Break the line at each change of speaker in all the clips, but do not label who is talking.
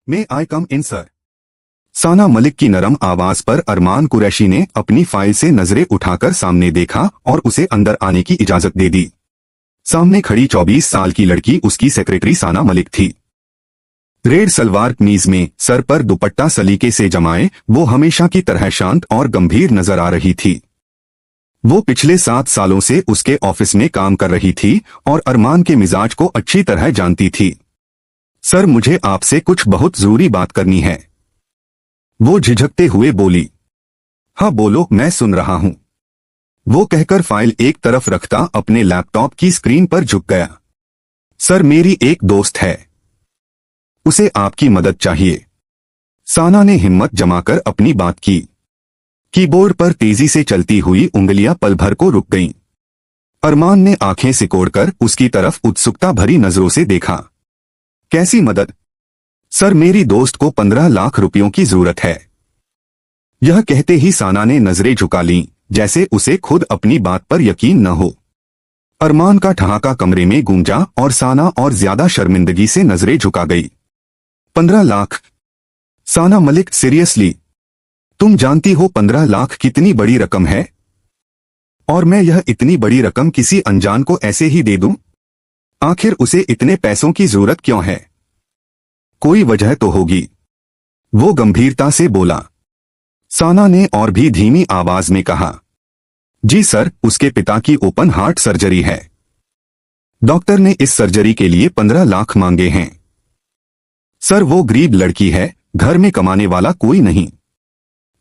मे आई कम इन sir? साना मलिक की नरम आवाज पर अरमान कुरैशी ने अपनी फाइल से नजरें उठाकर सामने देखा और उसे अंदर आने की इजाजत दे दी। सामने खड़ी 24 साल की लड़की उसकी सेक्रेटरी साना मलिक थी। रेड सलवार कमीज में सर पर दुपट्टा सलीके से जमाए वो हमेशा की तरह शांत और गंभीर नजर आ रही थी। वो पिछले 7 सालों से उसके ऑफिस में काम कर रही थी और अरमान के मिजाज को अच्छी तरह जानती थी। सर, मुझे आपसे कुछ बहुत जरूरी बात करनी है, वो झिझकते हुए बोली। हाँ बोलो, मैं सुन रहा हूं, वो कहकर फाइल एक तरफ रखता अपने लैपटॉप की स्क्रीन पर झुक गया। सर, मेरी एक दोस्त है, उसे आपकी मदद चाहिए। साना ने हिम्मत जमाकर अपनी बात की। कीबोर्ड पर तेजी से चलती हुई उंगलियां पल भर को रुक गईं। अरमान ने आंखें सिकोड़कर उसकी तरफ उत्सुकता भरी नजरों से देखा। कैसी मदद? सर, मेरी दोस्त को 15 लाख रुपयों की जरूरत है। यह कहते ही साना ने नजरें झुका लीं, जैसे उसे खुद अपनी बात पर यकीन न हो। अरमान का ठहाका कमरे में गूंजा और साना और ज्यादा शर्मिंदगी से नजरें झुका गई। 15 लाख? साना मलिक, सीरियसली? तुम जानती हो 15 लाख कितनी बड़ी रकम है? और मैं यह इतनी बड़ी रकम किसी अनजान को ऐसे ही दे दूं? आखिर उसे इतने पैसों की जरूरत क्यों है? कोई वजह तो होगी, वो गंभीरता से बोला। साना ने और भी धीमी आवाज में कहा, जी सर, उसके पिता की ओपन हार्ट सर्जरी है। डॉक्टर ने इस सर्जरी के लिए 15 लाख मांगे हैं। सर, वो गरीब लड़की है, घर में कमाने वाला कोई नहीं।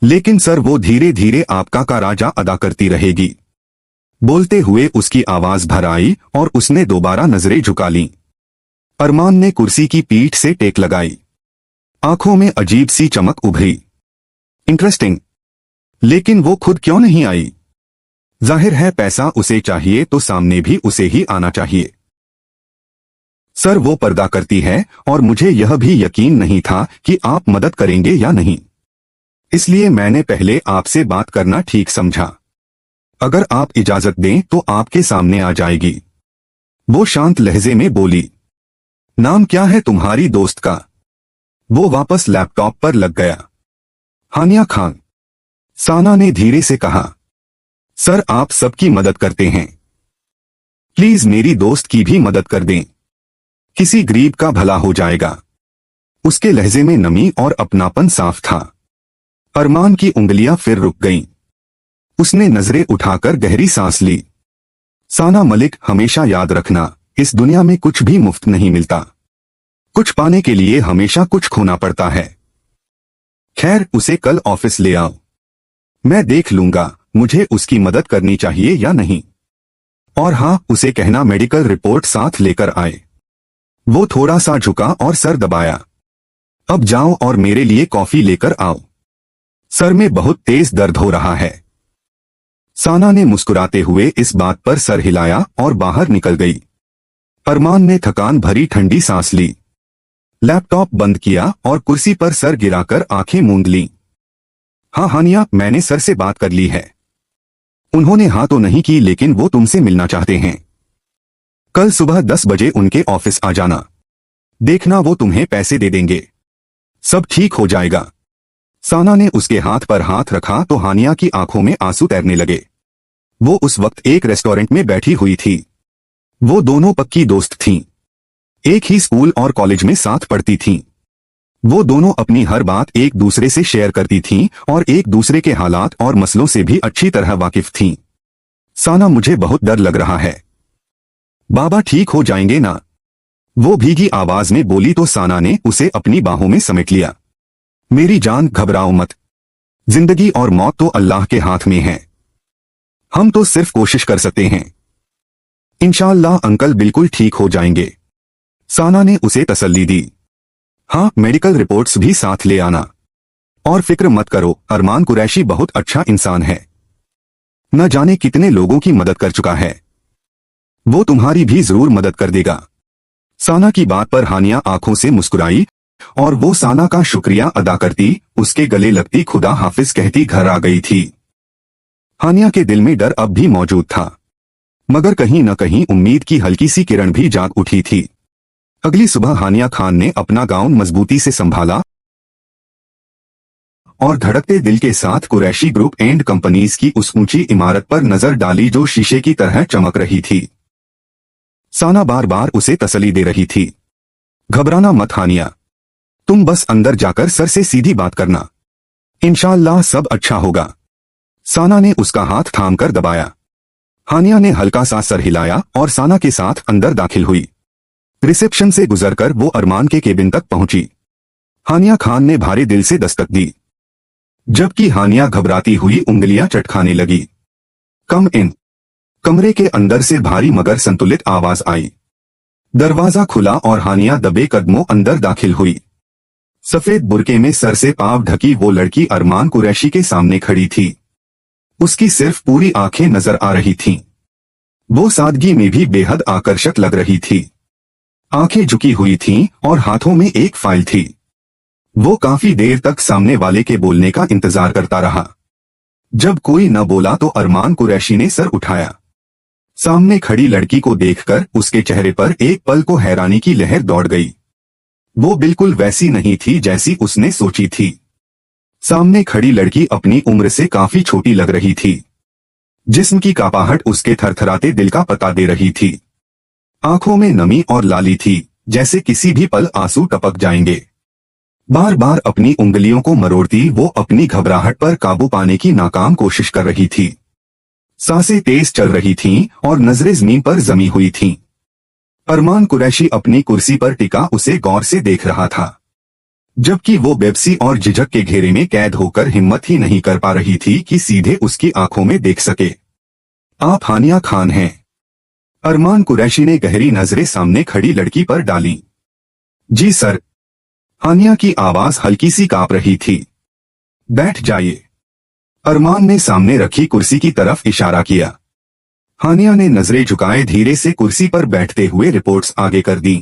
लेकिन सर, वो धीरे धीरे आपका का राजा अदा करती रहेगी। बोलते हुए उसकी आवाज भर आई और उसने दोबारा नजरें झुका लीं। अरमान ने कुर्सी की पीठ से टेक लगाई। आंखों में अजीब सी चमक उभरी। इंटरेस्टिंग, लेकिन वो खुद क्यों नहीं आई? जाहिर है पैसा उसे चाहिए तो सामने भी उसे ही आना चाहिए। सर, वो पर्दा करती है और मुझे यह भी यकीन नहीं था कि आप मदद करेंगे या नहीं, इसलिए मैंने पहले आपसे बात करना ठीक समझा। अगर आप इजाजत दें तो आपके सामने आ जाएगी, वो शांत लहजे में बोली। नाम क्या है तुम्हारी दोस्त का? वो वापस लैपटॉप पर लग गया। हानिया खान, साना ने धीरे से कहा। सर, आप सबकी मदद करते हैं, प्लीज मेरी दोस्त की भी मदद कर दें, किसी गरीब का भला हो जाएगा। उसके लहजे में नमी और अपनापन साफ था। अरमान की उंगलियां फिर रुक गईं। उसने नजरें उठाकर गहरी सांस ली। साना मलिक, हमेशा याद रखना, इस दुनिया में कुछ भी मुफ्त नहीं मिलता। कुछ पाने के लिए हमेशा कुछ खोना पड़ता है। खैर, उसे कल ऑफिस ले आओ, मैं देख लूंगा मुझे उसकी मदद करनी चाहिए या नहीं। और हाँ, उसे कहना मेडिकल रिपोर्ट साथ लेकर आए। वो थोड़ा सा झुका और सर दबाया। अब जाओ और मेरे लिए कॉफी लेकर आओ, सर में बहुत तेज दर्द हो रहा है। साना ने मुस्कुराते हुए इस बात पर सर हिलाया और बाहर निकल गई। अरमान ने थकान भरी ठंडी सांस ली, लैपटॉप बंद किया और कुर्सी पर सर गिराकर आंखें मूंद लीं। हाँ हानिया, मैंने सर से बात कर ली है। उन्होंने हाँ तो नहीं की, लेकिन वो तुमसे मिलना चाहते हैं। कल सुबह 10 बजे उनके ऑफिस आ जाना, देखना वो तुम्हें पैसे दे देंगे, सब ठीक हो जाएगा। साना ने उसके हाथ पर हाथ रखा तो हानिया की आंखों में आंसू तैरने लगे। वो उस वक्त एक रेस्टोरेंट में बैठी हुई थी। वो दोनों पक्की दोस्त थीं, एक ही स्कूल और कॉलेज में साथ पढ़ती थीं। वो दोनों अपनी हर बात एक दूसरे से शेयर करती थीं और एक दूसरे के हालात और मसलों से भी अच्छी तरह वाकिफ थीं। साना, मुझे बहुत डर लग रहा है। बाबा ठीक हो जाएंगे ना? वो भीगी आवाज में बोली तो साना ने उसे अपनी बाहों में समेट लिया। मेरी जान, घबराओ मत, जिंदगी और मौत तो अल्लाह के हाथ में है, हम तो सिर्फ कोशिश कर सकते हैं। इंशाअल्लाह अंकल बिल्कुल ठीक हो जाएंगे, साना ने उसे तसल्ली दी। हाँ, मेडिकल रिपोर्ट्स भी साथ ले आना। और फिक्र मत करो, अरमान कुरैशी बहुत अच्छा इंसान है, न जाने कितने लोगों की मदद कर चुका है, वो तुम्हारी भी जरूर मदद कर देगा। साना की बात पर हानिया आंखों से मुस्कुराई और वो साना का शुक्रिया अदा करती उसके गले लगती खुदा हाफिज कहती घर आ गई थी। हानिया के दिल में डर अब भी मौजूद था, मगर कहीं न कहीं उम्मीद की हल्की सी किरण भी जाग उठी थी। अगली सुबह हानिया खान ने अपना गाउन मजबूती से संभाला और धड़कते दिल के साथ कुरैशी ग्रुप एंड कंपनीज की उस ऊंची इमारत पर नजर डाली जो शीशे की तरह चमक रही थी। साना बार बार उसे तसल्ली दे रही थी। घबराना मत हानिया, तुम बस अंदर जाकर सर से सीधी बात करना, इंशाअल्लाह सब अच्छा होगा। साना ने उसका हाथ थामकर दबाया। हानिया ने हल्का सा सर हिलाया और साना के साथ अंदर दाखिल हुई। रिसेप्शन से गुजरकर वो अरमान के केबिन तक पहुंची। हानिया खान ने भारी दिल से दस्तक दी, जबकि हानिया घबराती हुई उंगलियां चटखाने लगी। कम इन। कमरे के अंदर से भारी मगर संतुलित आवाज आई। दरवाजा खुला और हानिया दबे कदमों अंदर दाखिल हुई। सफेद बुर्के में सर से पांव ढकी वो लड़की अरमान कुरैशी के सामने खड़ी थी। उसकी सिर्फ पूरी आंखें नजर आ रही थीं। वो सादगी में भी बेहद आकर्षक लग रही थी। आंखें झुकी हुई थीं और हाथों में एक फाइल थी। वो काफी देर तक सामने वाले के बोलने का इंतजार करता रहा। जब कोई न बोला तो अरमान कुरैशी ने सर उठाया। सामने खड़ी लड़की को देखकर उसके चेहरे पर एक पल को हैरानी की लहर दौड़ गई। वो बिल्कुल वैसी नहीं थी जैसी उसने सोची थी। सामने खड़ी लड़की अपनी उम्र से काफी छोटी लग रही थी। जिस्म की कापाहट उसके थरथराते दिल का पता दे रही थी। आंखों में नमी और लाली थी, जैसे किसी भी पल आंसू टपक जाएंगे। बार बार अपनी उंगलियों को मरोड़ती वो अपनी घबराहट पर काबू पाने की नाकाम कोशिश कर रही थी। सांसें तेज चल रही थीं और नजरें जमीन पर जमी हुई थीं। अरमान कुरैशी अपनी कुर्सी पर टिका उसे गौर से देख रहा था, जबकि वो बेबसी और झिझक के घेरे में कैद होकर हिम्मत ही नहीं कर पा रही थी कि सीधे उसकी आंखों में देख सके। आप हानिया खान हैं? अरमान कुरैशी ने गहरी नजरें सामने खड़ी लड़की पर डाली। जी सर। हानिया की आवाज हल्की सी कांप रही थी। बैठ जाइए। अरमान ने सामने रखी कुर्सी की तरफ इशारा किया। हानिया ने नजरें झुकाए धीरे से कुर्सी पर बैठते हुए रिपोर्ट्स आगे कर दी।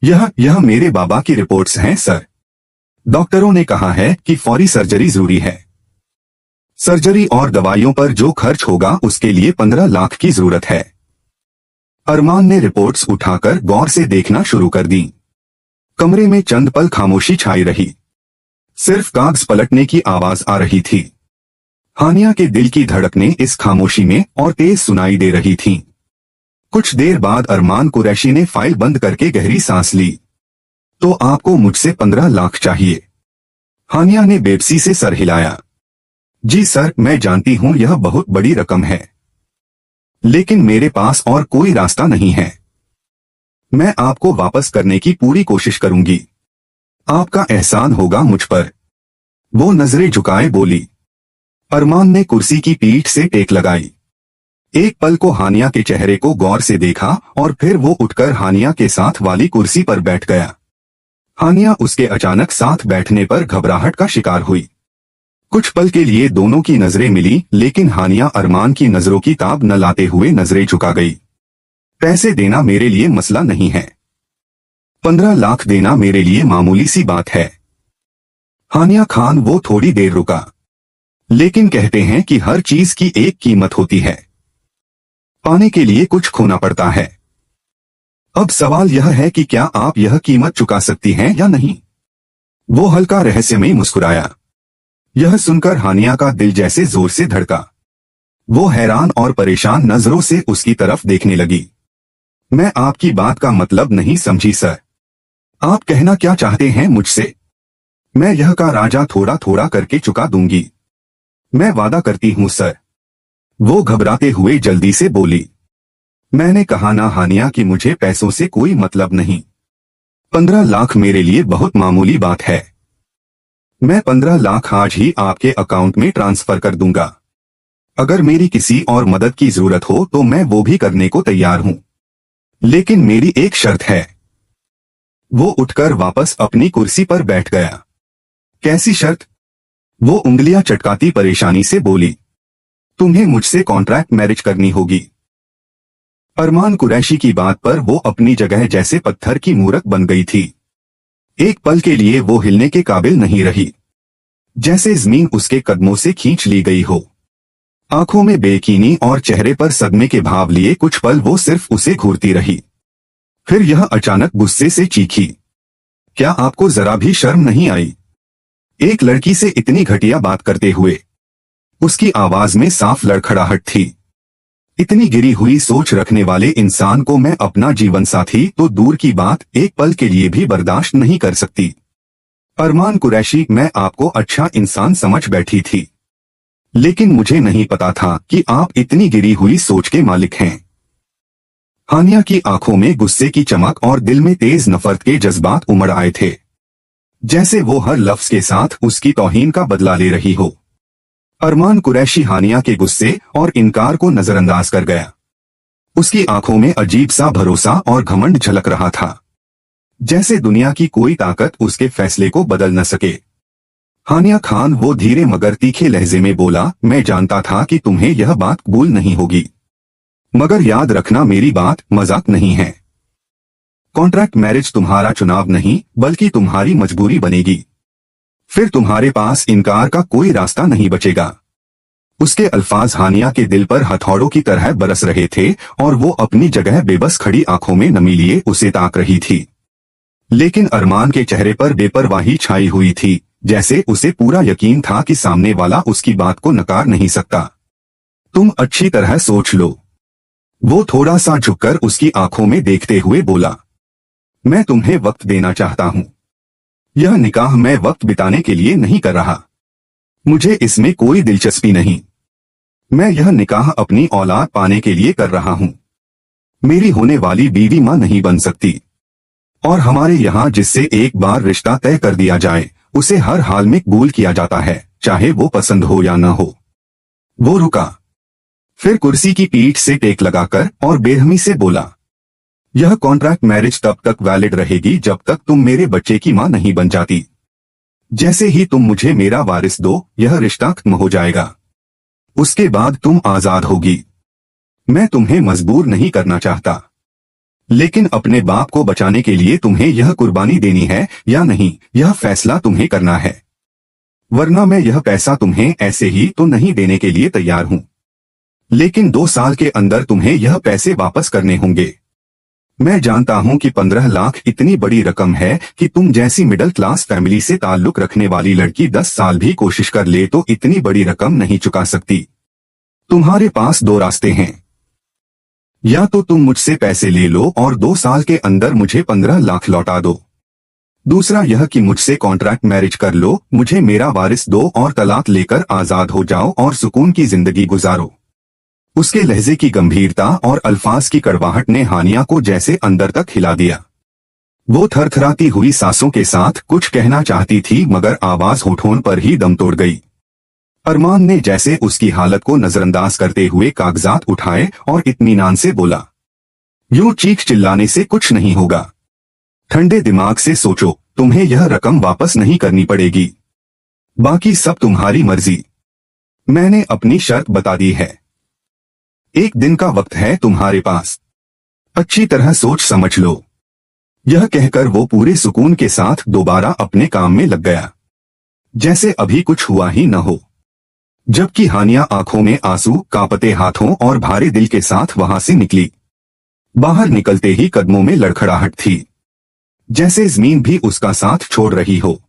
यह मेरे बाबा की रिपोर्ट्स हैं सर। डॉक्टरों ने कहा है कि फौरी सर्जरी जरूरी है। सर्जरी और दवाइयों पर जो खर्च होगा उसके लिए 15 लाख की जरूरत है। अरमान ने रिपोर्ट्स उठाकर गौर से देखना शुरू कर दी। कमरे में चंद पल खामोशी छाई रही। सिर्फ कागज पलटने की आवाज आ रही थी। हानिया के दिल की धड़कनें इस खामोशी में और तेज सुनाई दे रही थीं। कुछ देर बाद अरमान कुरैशी ने फाइल बंद करके गहरी सांस ली। तो आपको मुझसे 15 लाख चाहिए? हानिया ने बेबसी से सर हिलाया। जी सर, मैं जानती हूं यह बहुत बड़ी रकम है, लेकिन मेरे पास और कोई रास्ता नहीं है। मैं आपको वापस करने की पूरी कोशिश करूंगी। आपका एहसान होगा मुझ पर। वो नजरें झुकाए बोली। अरमान ने कुर्सी की पीठ से टेक लगाई। एक पल को हानिया के चेहरे को गौर से देखा और फिर वो उठकर हानिया के साथ वाली कुर्सी पर बैठ गया। हानिया उसके अचानक साथ बैठने पर घबराहट का शिकार हुई। कुछ पल के लिए दोनों की नजरें मिली, लेकिन हानिया अरमान की नजरों की ताब न लाते हुए नजरें झुका गई। पैसे देना मेरे लिए मसला नहीं है। 15 लाख देना मेरे लिए मामूली सी बात है। हानिया खान वो थोड़ी देर रुका। लेकिन कहते हैं कि हर चीज की एक कीमत होती है। पाने के लिए कुछ खोना पड़ता है। अब सवाल यह है कि क्या आप यह कीमत चुका सकती हैं या नहीं? वो हल्का रहस्यमय मुस्कुराया। यह सुनकर हानिया का दिल जैसे जोर से धड़का। वो हैरान और परेशान नजरों से उसकी तरफ देखने लगी। मैं आपकी बात का मतलब नहीं समझी सर। आप कहना क्या चाहते हैं मुझसे? मैं यह का राजा थोड़ा थोड़ा करके चुका दूंगी। मैं वादा करती हूं सर। वो घबराते हुए जल्दी से बोली। मैंने कहा ना हानिया कि मुझे पैसों से कोई मतलब नहीं। 15 लाख मेरे लिए बहुत मामूली बात है। मैं 15 लाख आज ही आपके अकाउंट में ट्रांसफर कर दूंगा। अगर मेरी किसी और मदद की जरूरत हो तो मैं वो भी करने को तैयार हूं, लेकिन मेरी एक शर्त है। वो उठकर वापस अपनी कुर्सी पर बैठ गया। कैसी शर्त? वो उंगलियां चटकाती परेशानी से बोली। तुम्हें मुझसे कॉन्ट्रैक्ट मैरिज करनी होगी। अरमान कुरैशी की बात पर वो अपनी जगह जैसे पत्थर की मूरत बन गई थी। एक पल के लिए वो हिलने के काबिल नहीं रही, जैसे जमीन उसके कदमों से खींच ली गई हो। आंखों में बेयकीनी और चेहरे पर सदमे के भाव लिए कुछ पल वो सिर्फ उसे घूरती रही। फिर यह अचानक गुस्से से चीखी, क्या आपको जरा भी शर्म नहीं आई? एक लड़की से इतनी घटिया बात करते हुए। उसकी आवाज में साफ लड़खड़ाहट थी। इतनी गिरी हुई सोच रखने वाले इंसान को मैं अपना जीवन साथी तो दूर की बात एक पल के लिए भी बर्दाश्त नहीं कर सकती। अरमान कुरैशी, मैं आपको अच्छा इंसान समझ बैठी थी, लेकिन मुझे नहीं पता था कि आप इतनी गिरी हुई सोच के मालिक हैं। हानिया की आंखों में गुस्से की चमक और दिल में तेज नफरत के जज्बात उमड़ आए थे, जैसे वो हर लफ्ज के साथ उसकी तौहीन का बदला ले रही हो। अरमान कुरैशी हानिया के गुस्से और इनकार को नजरअंदाज कर गया। उसकी आंखों में अजीब सा भरोसा और घमंड झलक रहा था, जैसे दुनिया की कोई ताकत उसके फैसले को बदल न सके। हानिया खान, वो धीरे मगर तीखे लहजे में बोला, मैं जानता था कि तुम्हें यह बात कबूल नहीं होगी, मगर याद रखना मेरी बात मजाक नहीं है। कॉन्ट्रैक्ट मैरिज तुम्हारा चुनाव नहीं बल्कि तुम्हारी मजबूरी बनेगी। फिर तुम्हारे पास इनकार का कोई रास्ता नहीं बचेगा। उसके अल्फाज हानिया के दिल पर हथौड़ों की तरह बरस रहे थे और वो अपनी जगह बेबस खड़ी आंखों में नमी लिए उसे ताक रही थी। लेकिन अरमान के चेहरे पर बेपरवाही छाई हुई थी, जैसे उसे पूरा यकीन था कि सामने वाला उसकी बात को नकार नहीं सकता। तुम अच्छी तरह सोच लो। वो थोड़ा सा झुककर उसकी आंखों में देखते हुए बोला, मैं तुम्हें वक्त देना चाहता हूं। यह निकाह मैं वक्त बिताने के लिए नहीं कर रहा। मुझे इसमें कोई दिलचस्पी नहीं। मैं यह निकाह अपनी औलाद पाने के लिए कर रहा हूं। मेरी होने वाली बीवी मां नहीं बन सकती, और हमारे यहाँ जिससे एक बार रिश्ता तय कर दिया जाए उसे हर हाल में कबूल किया जाता है, चाहे वो पसंद हो या न हो। वो रुका, फिर कुर्सी की पीठ से टेक लगाकर और बेरहमी से बोला, यह कॉन्ट्रैक्ट मैरिज तब तक वैलिड रहेगी जब तक तुम मेरे बच्चे की मां नहीं बन जाती। जैसे ही तुम मुझे मेरा वारिस दो, यह रिश्ता खत्म हो जाएगा। उसके बाद तुम आजाद होगी। मैं तुम्हें मजबूर नहीं करना चाहता, लेकिन अपने बाप को बचाने के लिए तुम्हें यह कुर्बानी देनी है या नहीं, यह फैसला तुम्हें करना है। वरना मैं यह पैसा तुम्हें ऐसे ही तो नहीं देने के लिए तैयार हूं, लेकिन 2 साल के अंदर तुम्हें यह पैसे वापस करने होंगे। मैं जानता हूं कि 15 लाख इतनी बड़ी रकम है कि तुम जैसी मिडिल क्लास फैमिली से ताल्लुक रखने वाली लड़की 10 साल भी कोशिश कर ले तो इतनी बड़ी रकम नहीं चुका सकती। तुम्हारे पास 2 रास्ते हैं, या तो तुम मुझसे पैसे ले लो और 2 साल के अंदर मुझे 15 लाख लौटा दो। दूसरा यह कि मुझसे कॉन्ट्रैक्ट मैरिज कर लो, मुझे मेरा वारिस दो और तलाक लेकर आजाद हो जाओ और सुकून की जिंदगी गुजारो। उसके लहजे की गंभीरता और अल्फाज की कड़वाहट ने हानिया को जैसे अंदर तक हिला दिया। वो थरथराती हुई सांसों के साथ कुछ कहना चाहती थी, मगर आवाज होठों पर ही दम तोड़ गई। अरमान ने जैसे उसकी हालत को नजरअंदाज करते हुए कागजात उठाए और इत्मीनान से बोला, यूं चीख चिल्लाने से कुछ नहीं होगा। ठंडे दिमाग से सोचो, तुम्हें यह रकम वापस नहीं करनी पड़ेगी, बाकी सब तुम्हारी मर्जी। मैंने अपनी शर्त बता दी है। 1 दिन का वक्त है तुम्हारे पास, अच्छी तरह सोच समझ लो। यह कहकर वो पूरे सुकून के साथ दोबारा अपने काम में लग गया, जैसे अभी कुछ हुआ ही न हो। जबकि हानिया आंखों में आंसू, कांपते हाथों और भारे दिल के साथ वहां से निकली। बाहर निकलते ही कदमों में लड़खड़ाहट थी, जैसे जमीन भी उसका साथ छोड़ रही हो।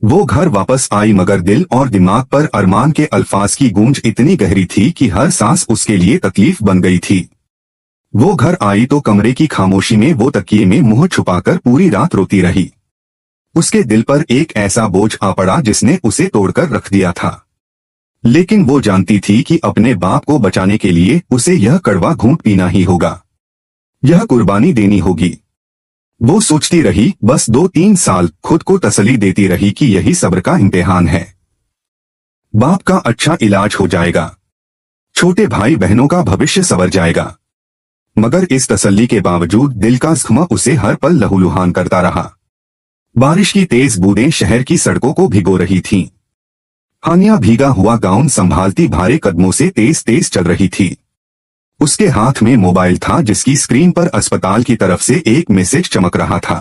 वो घर वापस आई, मगर दिल और दिमाग पर अरमान के अल्फाज की गूंज इतनी गहरी थी कि हर सांस उसके लिए तकलीफ बन गई थी। वो घर आई तो कमरे की खामोशी में वो तकिए में मुंह छुपाकर पूरी रात रोती रही। उसके दिल पर एक ऐसा बोझ आ पड़ा जिसने उसे तोड़कर रख दिया था, लेकिन वो जानती थी कि अपने बाप को बचाने के लिए उसे यह कड़वा घूंट पीना ही होगा, यह कुर्बानी देनी होगी। वो सोचती रही, बस 2-3 साल खुद को तसल्ली देती रही कि यही सब्र का इम्तिहान है। बाप का अच्छा इलाज हो जाएगा, छोटे भाई बहनों का भविष्य संवर जाएगा। मगर इस तसल्ली के बावजूद दिल का जख्म उसे हर पल लहूलुहान करता रहा। बारिश की तेज बूंदें शहर की सड़कों को भिगो रही थीं। हानिया भीगा हुआ गाउन संभालती भारे कदमों से तेज तेज चल रही थी। उसके हाथ में मोबाइल था, जिसकी स्क्रीन पर अस्पताल की तरफ से एक मैसेज चमक रहा था,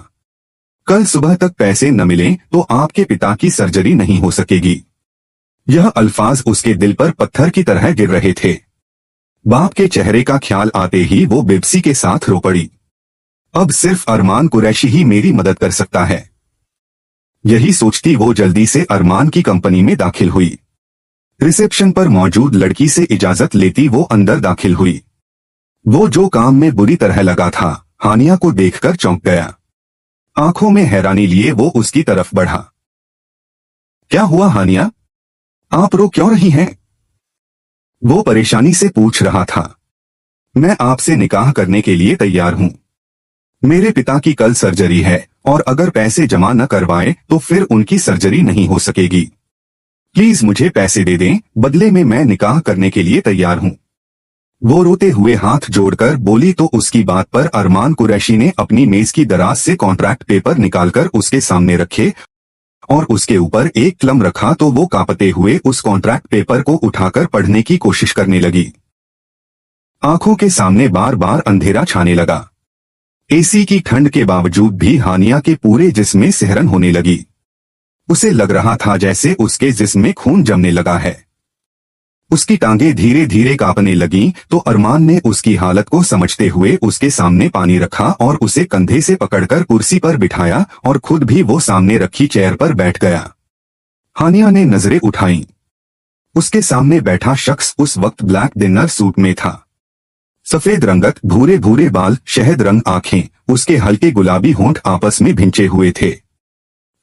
कल सुबह तक पैसे न मिले तो आपके पिता की सर्जरी नहीं हो सकेगी। यह अल्फाज उसके दिल पर पत्थर की तरह गिर रहे थे। बाप के चेहरे का ख्याल आते ही वो बेबसी के साथ रो पड़ी। अब सिर्फ अरमान कुरैशी ही मेरी मदद कर सकता है। यही सोचती वो जल्दी से अरमान की कंपनी में दाखिल हुई। रिसेप्शन पर मौजूद लड़की से इजाजत लेती वो अंदर दाखिल हुई। वो जो काम में बुरी तरह लगा था, हानिया को देखकर चौंक गया। आंखों में हैरानी लिए वो उसकी तरफ बढ़ा। क्या हुआ हानिया, आप रो क्यों रही हैं? वो परेशानी से पूछ रहा था। मैं आपसे निकाह करने के लिए तैयार हूं। मेरे पिता की कल सर्जरी है और अगर पैसे जमा न करवाए तो फिर उनकी सर्जरी नहीं हो सकेगी। प्लीज मुझे पैसे दे दें, बदले में मैं निकाह करने के लिए तैयार हूं। वो रोते हुए हाथ जोड़कर बोली तो उसकी बात पर अरमान कुरैशी ने अपनी मेज की दराज से कॉन्ट्रैक्ट पेपर निकालकर उसके सामने रखे और उसके ऊपर एक कलम रखा तो वो कांपते हुए उस कॉन्ट्रैक्ट पेपर को उठाकर पढ़ने की कोशिश करने लगी। आंखों के सामने बार बार अंधेरा छाने लगा। एसी की ठंड के बावजूद भी हानिया के पूरे जिस्म में सिहरन होने लगी। उसे लग रहा था जैसे उसके जिस्म में खून जमने लगा है। उसकी टांगें धीरे धीरे कांपने लगीं तो अरमान ने उसकी हालत को समझते हुए उसके सामने पानी रखा और उसे कंधे से पकड़कर कुर्सी पर बिठाया और खुद भी वो सामने रखी चेयर पर बैठ गया। हानिया ने नजरें उठाईं। उसके सामने बैठा शख्स उस वक्त ब्लैक डिनर सूट में था। सफेद रंगत, भूरे भूरे बाल, शहद रंग आंखें, उसके हल्के गुलाबी होंठ आपस में भिंचे हुए थे।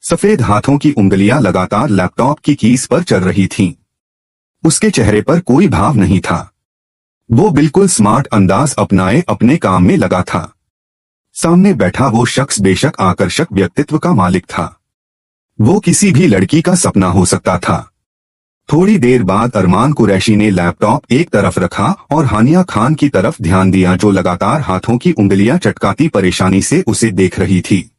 सफेद हाथों की उंगलियां लगातार लैपटॉप की कीज पर चल रही थीं। उसके चेहरे पर कोई भाव नहीं था। वो बिल्कुल स्मार्ट अंदाज अपनाए अपने काम में लगा था। सामने बैठा वो शख्स बेशक आकर्षक व्यक्तित्व का मालिक था। वो किसी भी लड़की का सपना हो सकता था। थोड़ी देर बाद अरमान कुरैशी ने लैपटॉप एक तरफ रखा और हानिया खान की तरफ ध्यान दिया जो लगातार हाथों की उंगलियां चटकाती परेशानी से उसे देख रही थी।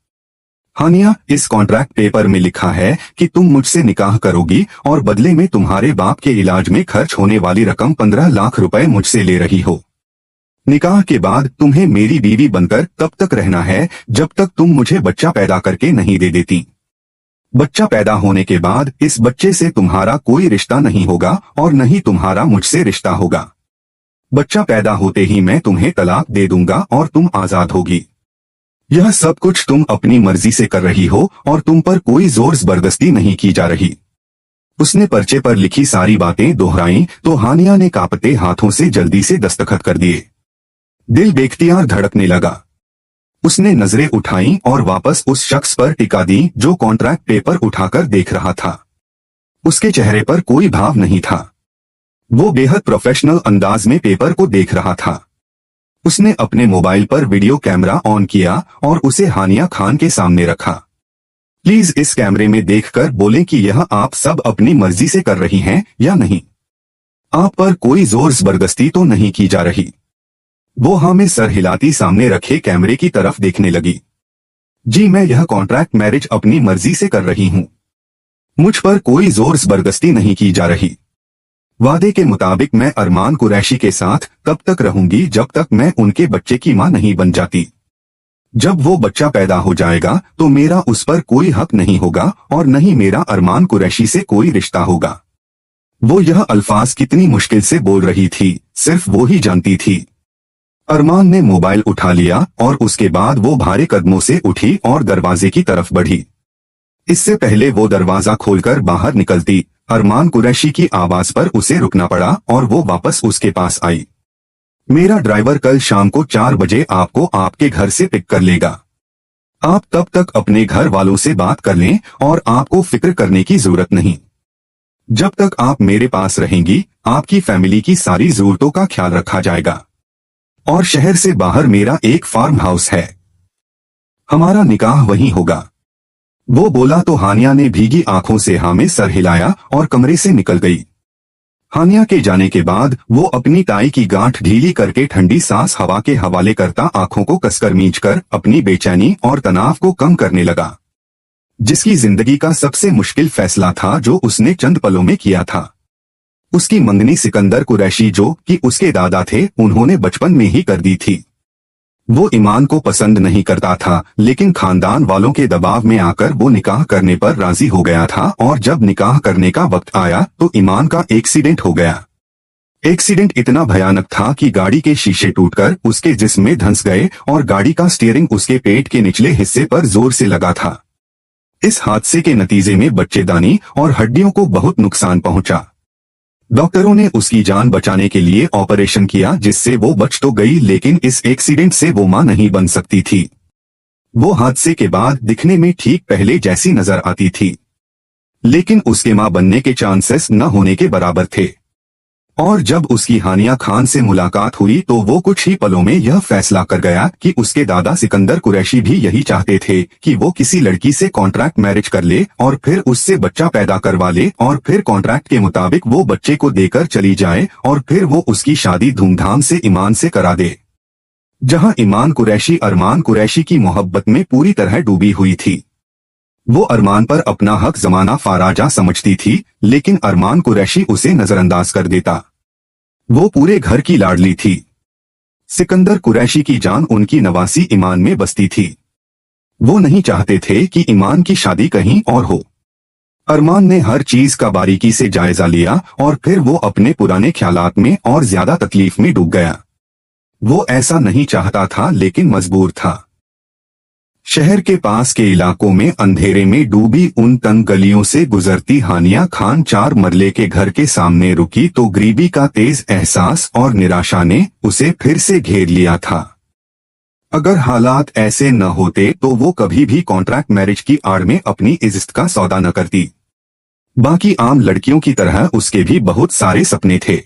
हानिया, इस कॉन्ट्रैक्ट पेपर में लिखा है कि तुम मुझसे निकाह करोगी और बदले में तुम्हारे बाप के इलाज में खर्च होने वाली रकम 15 लाख रुपए मुझसे ले रही हो। निकाह के बाद तुम्हें मेरी बीवी बनकर तब तक रहना है जब तक तुम मुझे बच्चा पैदा करके नहीं दे देती। बच्चा पैदा होने के बाद इस बच्चे से तुम्हारा कोई रिश्ता नहीं होगा और न ही तुम्हारा मुझसे रिश्ता होगा। बच्चा पैदा होते ही मैं तुम्हें तलाक दे दूंगा और तुम आजाद होगी। यह सब कुछ तुम अपनी मर्जी से कर रही हो और तुम पर कोई जोर जबरदस्ती नहीं की जा रही। उसने पर्चे पर लिखी सारी बातें दोहराई तो हानिया ने कांपते हाथों से जल्दी से दस्तखत कर दिए। दिल बेख्तियार धड़कने लगा। उसने नजरें उठाईं और वापस उस शख्स पर टिका दी जो कॉन्ट्रैक्ट पेपर उठाकर देख रहा था। उसके चेहरे पर कोई भाव नहीं था। वो बेहद प्रोफेशनल अंदाज में पेपर को देख रहा था। उसने अपने मोबाइल पर वीडियो कैमरा ऑन किया और उसे हानिया खान के सामने रखा। प्लीज इस कैमरे में देखकर बोलें कि यह आप सब अपनी मर्जी से कर रही हैं या नहीं। आप पर कोई जोर जबरदस्ती तो नहीं की जा रही। वो हाँ में सर हिलाती सामने रखे कैमरे की तरफ देखने लगी। जी, मैं यह कॉन्ट्रैक्ट मैरिज अपनी मर्जी से कर रही हूँ। मुझ पर कोई जोर जबरदस्ती नहीं की जा रही। वादे के मुताबिक मैं अरमान कुरैशी के साथ तब तक रहूंगी जब तक मैं उनके बच्चे की मां नहीं बन जाती। जब वो बच्चा पैदा हो जाएगा तो मेरा उस पर कोई हक नहीं होगा और न ही मेरा अरमान कुरैशी से कोई रिश्ता होगा। वो यह अल्फाज कितनी मुश्किल से बोल रही थी, सिर्फ वो ही जानती थी। अरमान ने मोबाइल उठा लिया और उसके बाद वो भारी कदमों से उठी और दरवाजे की तरफ बढ़ी। इससे पहले वो दरवाजा खोलकर बाहर निकलती, अरमान कुरैशी की आवाज पर उसे रुकना पड़ा और वो वापस उसके पास आई। मेरा ड्राइवर कल शाम को 4 बजे आपको आपके घर से पिक कर लेगा। आप तब तक अपने घर वालों से बात कर लें और आपको फिक्र करने की जरूरत नहीं। जब तक आप मेरे पास रहेंगी आपकी फैमिली की सारी जरूरतों का ख्याल रखा जाएगा। और शहर से बाहर मेरा एक फार्म हाउस है, हमारा निकाह वहीं होगा। वो बोला तो हानिया ने भीगी आंखों से हाँ में सर हिलाया और कमरे से निकल गई। हानिया के जाने के बाद वो अपनी टाई की गांठ ढीली करके ठंडी सांस हवा के हवाले करता आंखों को कसकर मींचकर अपनी बेचैनी और तनाव को कम करने लगा, जिसकी जिंदगी का सबसे मुश्किल फैसला था जो उसने चंद पलों में किया था। उसकी मंगनी सिकंदर कुरैशी जो कि उसके दादा थे उन्होंने बचपन में ही कर दी थी। वो ईमान को पसंद नहीं करता था लेकिन खानदान वालों के दबाव में आकर वो निकाह करने पर राजी हो गया था और जब निकाह करने का वक्त आया तो ईमान का एक्सीडेंट हो गया। एक्सीडेंट इतना भयानक था कि गाड़ी के शीशे टूटकर उसके जिस्म में धंस गए और गाड़ी का स्टीयरिंग उसके पेट के निचले हिस्से पर जोर से लगा था। इस हादसे के नतीजे में बच्चेदानी और हड्डियों को बहुत नुकसान पहुंचा। डॉक्टरों ने उसकी जान बचाने के लिए ऑपरेशन किया, जिससे वो बच तो गई, लेकिन इस एक्सीडेंट से वो मां नहीं बन सकती थी। वो हादसे के बाद दिखने में ठीक पहले जैसी नजर आती थी, लेकिन उसके मां बनने के चांसेस न होने के बराबर थे। और जब उसकी हानिया खान से मुलाकात हुई तो वो कुछ ही पलों में यह फैसला कर गया कि उसके दादा सिकंदर कुरैशी भी यही चाहते थे कि वो किसी लड़की से कॉन्ट्रैक्ट मैरिज कर ले और फिर उससे बच्चा पैदा करवा ले और फिर कॉन्ट्रैक्ट के मुताबिक वो बच्चे को देकर चली जाए और फिर वो उसकी शादी धूमधाम से ईमान से करा दे। जहां ईमान कुरैशी अरमान कुरैशी की मोहब्बत में पूरी तरह डूबी हुई थी। वो अरमान पर अपना हक जमाना फाराजा समझती थी, लेकिन अरमान कुरैशी उसे नजरअंदाज कर देता। वो पूरे घर की लाडली थी। सिकंदर कुरैशी की जान उनकी नवासी ईमान में बसती थी। वो नहीं चाहते थे कि ईमान की शादी कहीं और हो। अरमान ने हर चीज का बारीकी से जायजा लिया और फिर वो अपने पुराने ख्यालात में और ज्यादा तकलीफ में डूब गया। वो ऐसा नहीं चाहता था, लेकिन मजबूर था। शहर के पास के इलाकों में अंधेरे में डूबी उन तंग गलियों से गुजरती हानिया खान 4 मरले के घर के सामने रुकी तो गरीबी का तेज एहसास और निराशा ने उसे फिर से घेर लिया था। अगर हालात ऐसे न होते तो वो कभी भी कॉन्ट्रैक्ट मैरिज की आड़ में अपनी इज्जत का सौदा न करती। बाकी आम लड़कियों की तरह उसके भी बहुत सारे सपने थे,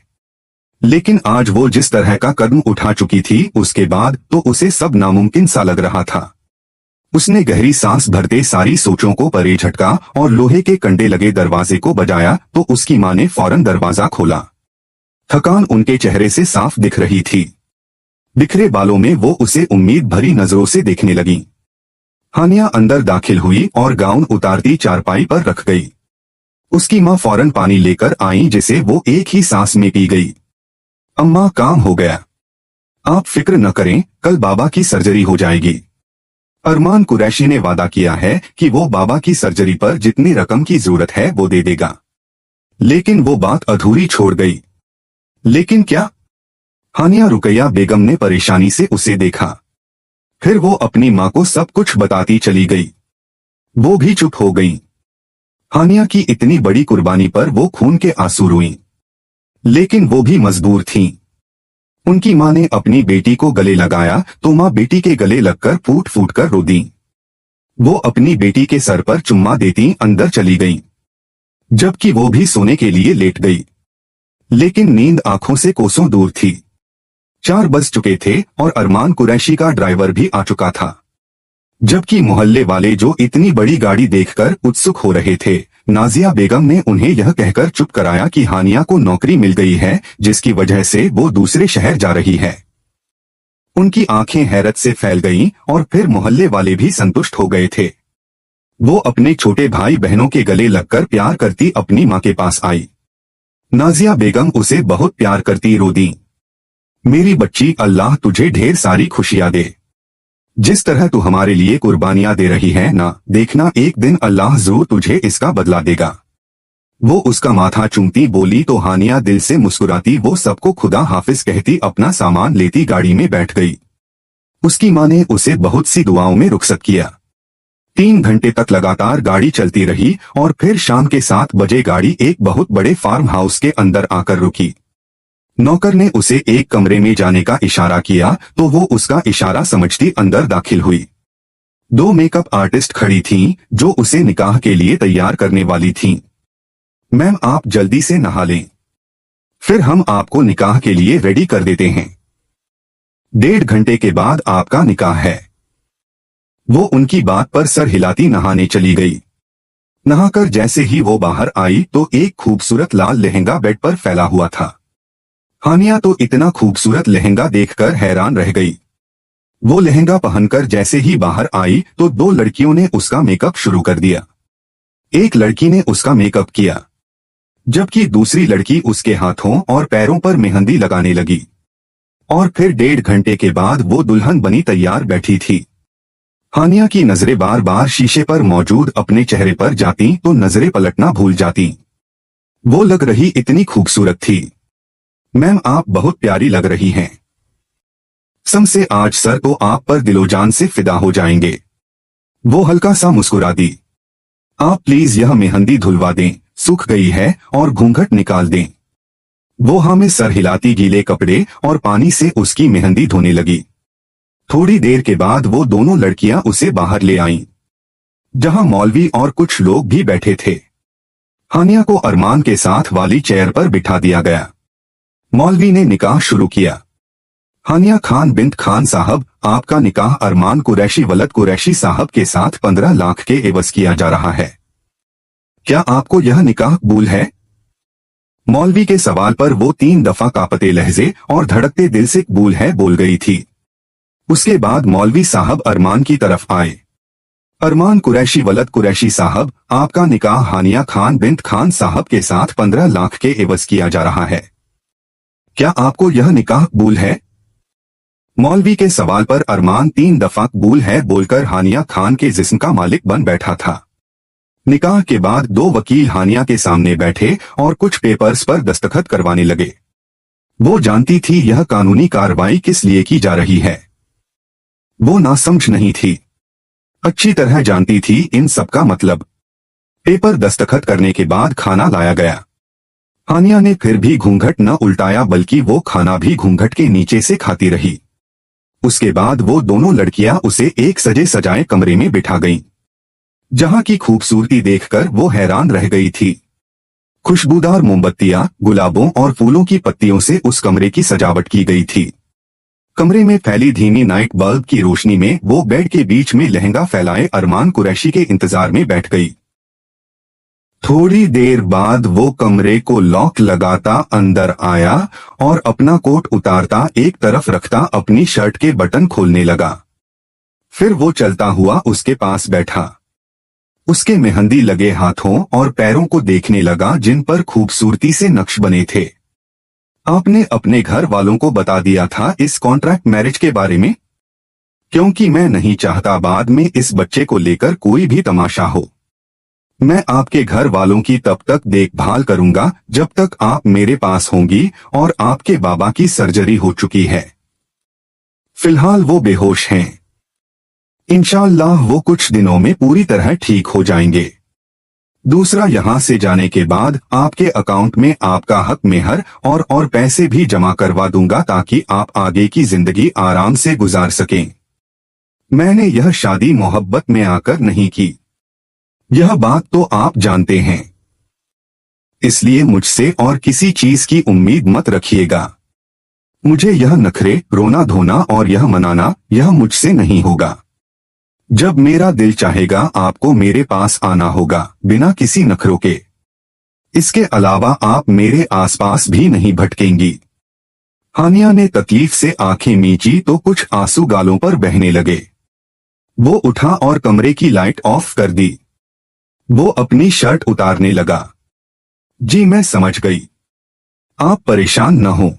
लेकिन आज वो जिस तरह का कदम उठा चुकी थी उसके बाद तो उसे सब नामुमकिन सा लग रहा था। उसने गहरी सांस भरते सारी सोचों को परे झटका और लोहे के कंडे लगे दरवाजे को बजाया तो उसकी मां ने फौरन दरवाजा खोला। थकान उनके चेहरे से साफ दिख रही थी। बिखरे बालों में वो उसे उम्मीद भरी नजरों से देखने लगी। हानिया अंदर दाखिल हुई और गाउन उतारती चारपाई पर रख गई। उसकी मां फौरन पानी लेकर आई, जिसे वो एक ही सांस में पी गई। अम्मा, काम हो गया, आप फिक्र न करें, कल बाबा की सर्जरी हो जाएगी। अरमान कुरैशी ने वादा किया है कि वो बाबा की सर्जरी पर जितनी रकम की जरूरत है वो दे देगा। लेकिन वो बात अधूरी छोड़ गई। लेकिन क्या? हानिया रुकैया बेगम ने परेशानी से उसे देखा। फिर वो अपनी मां को सब कुछ बताती चली गई। वो भी चुप हो गई। हानिया की इतनी बड़ी कुर्बानी पर वो खून के आंसू रोईं, लेकिन वो भी मजबूर थीं। उनकी मां ने अपनी बेटी को गले लगाया तो मां बेटी के गले लगकर फूट फूट कर रो दी। वो अपनी बेटी के सर पर चुम्मा देती अंदर चली गई, जबकि वो भी सोने के लिए लेट गई, लेकिन नींद आंखों से कोसों दूर थी। 4 बज चुके थे और अरमान कुरैशी का ड्राइवर भी आ चुका था, जबकि मोहल्ले वाले जो इतनी बड़ी गाड़ी देखकर उत्सुक हो रहे थे। नाजिया बेगम ने उन्हें यह कहकर चुप कराया कि हानिया को नौकरी मिल गई है, जिसकी वजह से वो दूसरे शहर जा रही है। उनकी आंखें हैरत से फैल गईं और फिर मोहल्ले वाले भी संतुष्ट हो गए थे। वो अपने छोटे भाई बहनों के गले लगकर प्यार करती अपनी मां के पास आई। नाजिया बेगम उसे बहुत प्यार करती रो दी, मेरी बच्ची, अल्लाह तुझे ढेर सारी खुशियां दे। जिस तरह तू हमारे लिए कुर्बानियां दे रही है ना, देखना एक दिन अल्लाह जरूर तुझे इसका बदला देगा। वो उसका माथा चूमती बोली तो हानिया दिल से मुस्कुराती वो सबको खुदा हाफिज कहती अपना सामान लेती गाड़ी में बैठ गई। उसकी मां ने उसे बहुत सी दुआओं में रुखसत किया। 3 घंटे तक लगातार गाड़ी चलती रही और फिर शाम के 7 बजे गाड़ी एक बहुत बड़े फार्म हाउस के अंदर आकर रुकी। नौकर ने उसे एक कमरे में जाने का इशारा किया तो वो उसका इशारा समझती अंदर दाखिल हुई। 2 मेकअप आर्टिस्ट खड़ी थीं जो उसे निकाह के लिए तैयार करने वाली थीं। मैम, आप जल्दी से नहा लें, फिर हम आपको निकाह के लिए रेडी कर देते हैं। 1.5 घंटे के बाद आपका निकाह है। वो उनकी बात पर सर हिलाती नहाने चली गई। नहाकर जैसे ही वो बाहर आई तो एक खूबसूरत लाल लहंगा बेड पर फैला हुआ था। हानिया तो इतना खूबसूरत लहंगा देखकर हैरान रह गई। वो लहंगा पहनकर जैसे ही बाहर आई तो 2 लड़कियों ने उसका मेकअप शुरू कर दिया। एक लड़की ने उसका मेकअप किया, जबकि दूसरी लड़की उसके हाथों और पैरों पर मेहंदी लगाने लगी। और फिर 1.5 घंटे के बाद वो दुल्हन बनी तैयार बैठी थी। हानिया की नजरें बार बार शीशे पर मौजूद अपने चेहरे पर जाती तो नजरें पलटना भूल जाती। वो लग रही इतनी खूबसूरत थी। मैम, आप बहुत प्यारी लग रही हैं। कसम से आज सर तो आप पर दिलोजान से फिदा हो जाएंगे। वो हल्का सा मुस्कुरा दी। आप प्लीज यह मेहंदी धुलवा दें, सूख गई है, और घूंघट निकाल दें। वो हाँ में सर हिलाती गीले कपड़े और पानी से उसकी मेहंदी धोने लगी। थोड़ी देर के बाद वो दोनों लड़कियां उसे बाहर ले आईं, जहां मौलवी और कुछ लोग भी बैठे थे। हानिया को अरमान के साथ वाली चेयर पर बिठा दिया गया। मौलवी ने निकाह शुरू किया। हानिया खान बिन्त खान साहब, आपका निकाह अरमान कुरैशी वलद कुरैशी साहब के साथ 15 लाख के एवज किया जा रहा है। क्या आपको यह निकाह कबूल है? मौलवी के सवाल पर वो 3 दफा कांपते लहजे और धड़कते दिल से कबूल है बोल गई थी। उसके बाद मौलवी साहब अरमान की तरफ आए। अरमान कुरैशी वलद कुरैशी साहब, आपका निकाह हानिया खान बिन्त खान साहब के साथ 15 लाख के एवज किया जा रहा है। क्या आपको यह निकाह कबूल है? मौलवी के सवाल पर अरमान 3 दफा कबूल है बोलकर हानिया खान के जिस्म का मालिक बन बैठा था। निकाह के बाद 2 वकील हानिया के सामने बैठे और कुछ पेपर्स पर दस्तखत करवाने लगे। वो जानती थी यह कानूनी कार्रवाई किस लिए की जा रही है। वो नासमझ नहीं थी, अच्छी तरह जानती थी इन सब का मतलब। पेपर दस्तखत करने के बाद खाना लाया गया। हानिया ने फिर भी घूंघट न उल्टाया, बल्कि वो खाना भी घूंघट के नीचे से खाती रही। उसके बाद वो दोनों लड़कियां उसे एक सजे सजाए कमरे में बिठा गईं, जहां की खूबसूरती देखकर वो हैरान रह गई थी। खुशबूदार मोमबत्तियां, गुलाबों और फूलों की पत्तियों से उस कमरे की सजावट की गई थी। कमरे में फैली धीमी नाइट बल्ब की रोशनी में वो बेड के बीच में लहंगा फैलाए अरमान कुरैशी के इंतजार में बैठ गई। थोड़ी देर बाद वो कमरे को लॉक लगाता अंदर आया और अपना कोट उतारता एक तरफ रखता अपनी शर्ट के बटन खोलने लगा। फिर वो चलता हुआ उसके पास बैठा, उसके मेहंदी लगे हाथों और पैरों को देखने लगा जिन पर खूबसूरती से नक्श बने थे। आपने अपने घर वालों को बता दिया था इस कॉन्ट्रैक्ट मैरिज के बारे में? क्योंकि मैं नहीं चाहता बाद में इस बच्चे को लेकर कोई भी तमाशा हो। मैं आपके घर वालों की तब तक देखभाल करूंगा जब तक आप मेरे पास होंगी और आपके बाबा की सर्जरी हो चुकी है। फिलहाल वो बेहोश हैं। इंशाअल्लाह वो कुछ दिनों में पूरी तरह ठीक हो जाएंगे। दूसरा, यहाँ से जाने के बाद आपके अकाउंट में आपका हक मेहर और पैसे भी जमा करवा दूंगा ताकि आप आगे की जिंदगी आराम से गुजार सकें। मैंने यह शादी मोहब्बत में आकर नहीं की, यह बात तो आप जानते हैं। इसलिए मुझसे और किसी चीज की उम्मीद मत रखिएगा। मुझे यह नखरे, रोना धोना और यह मनाना, यह मुझसे नहीं होगा। जब मेरा दिल चाहेगा आपको मेरे पास आना होगा, बिना किसी नखरों के। इसके अलावा आप मेरे आसपास भी नहीं भटकेंगी। हानिया ने तकलीफ से आंखें मींची तो कुछ आंसू गालों पर बहने लगे। वो उठा और कमरे की लाइट ऑफ कर दी। वो अपनी शर्ट उतारने लगा। जी मैं समझ गई, आप परेशान न हो,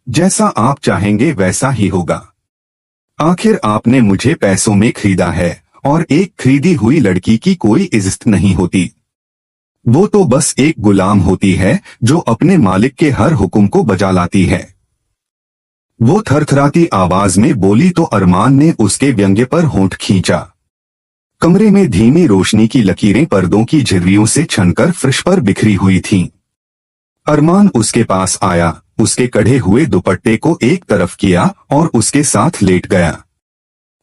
जैसा आप चाहेंगे वैसा ही होगा। आखिर आपने मुझे पैसों में खरीदा है और एक खरीदी हुई लड़की की कोई इज्जत नहीं होती। वो तो बस एक गुलाम होती है जो अपने मालिक के हर हुक्म को बजा लाती है। वो थरथराती आवाज में बोली तो अरमान ने उसके व्यंग्य पर होंठ खींचा। कमरे में धीमी रोशनी की लकीरें पर्दों की झिर्रियों से छनकर फर्श पर बिखरी हुई थीं। अरमान उसके पास आया, उसके कढ़े हुए दुपट्टे को एक तरफ किया और उसके साथ लेट गया।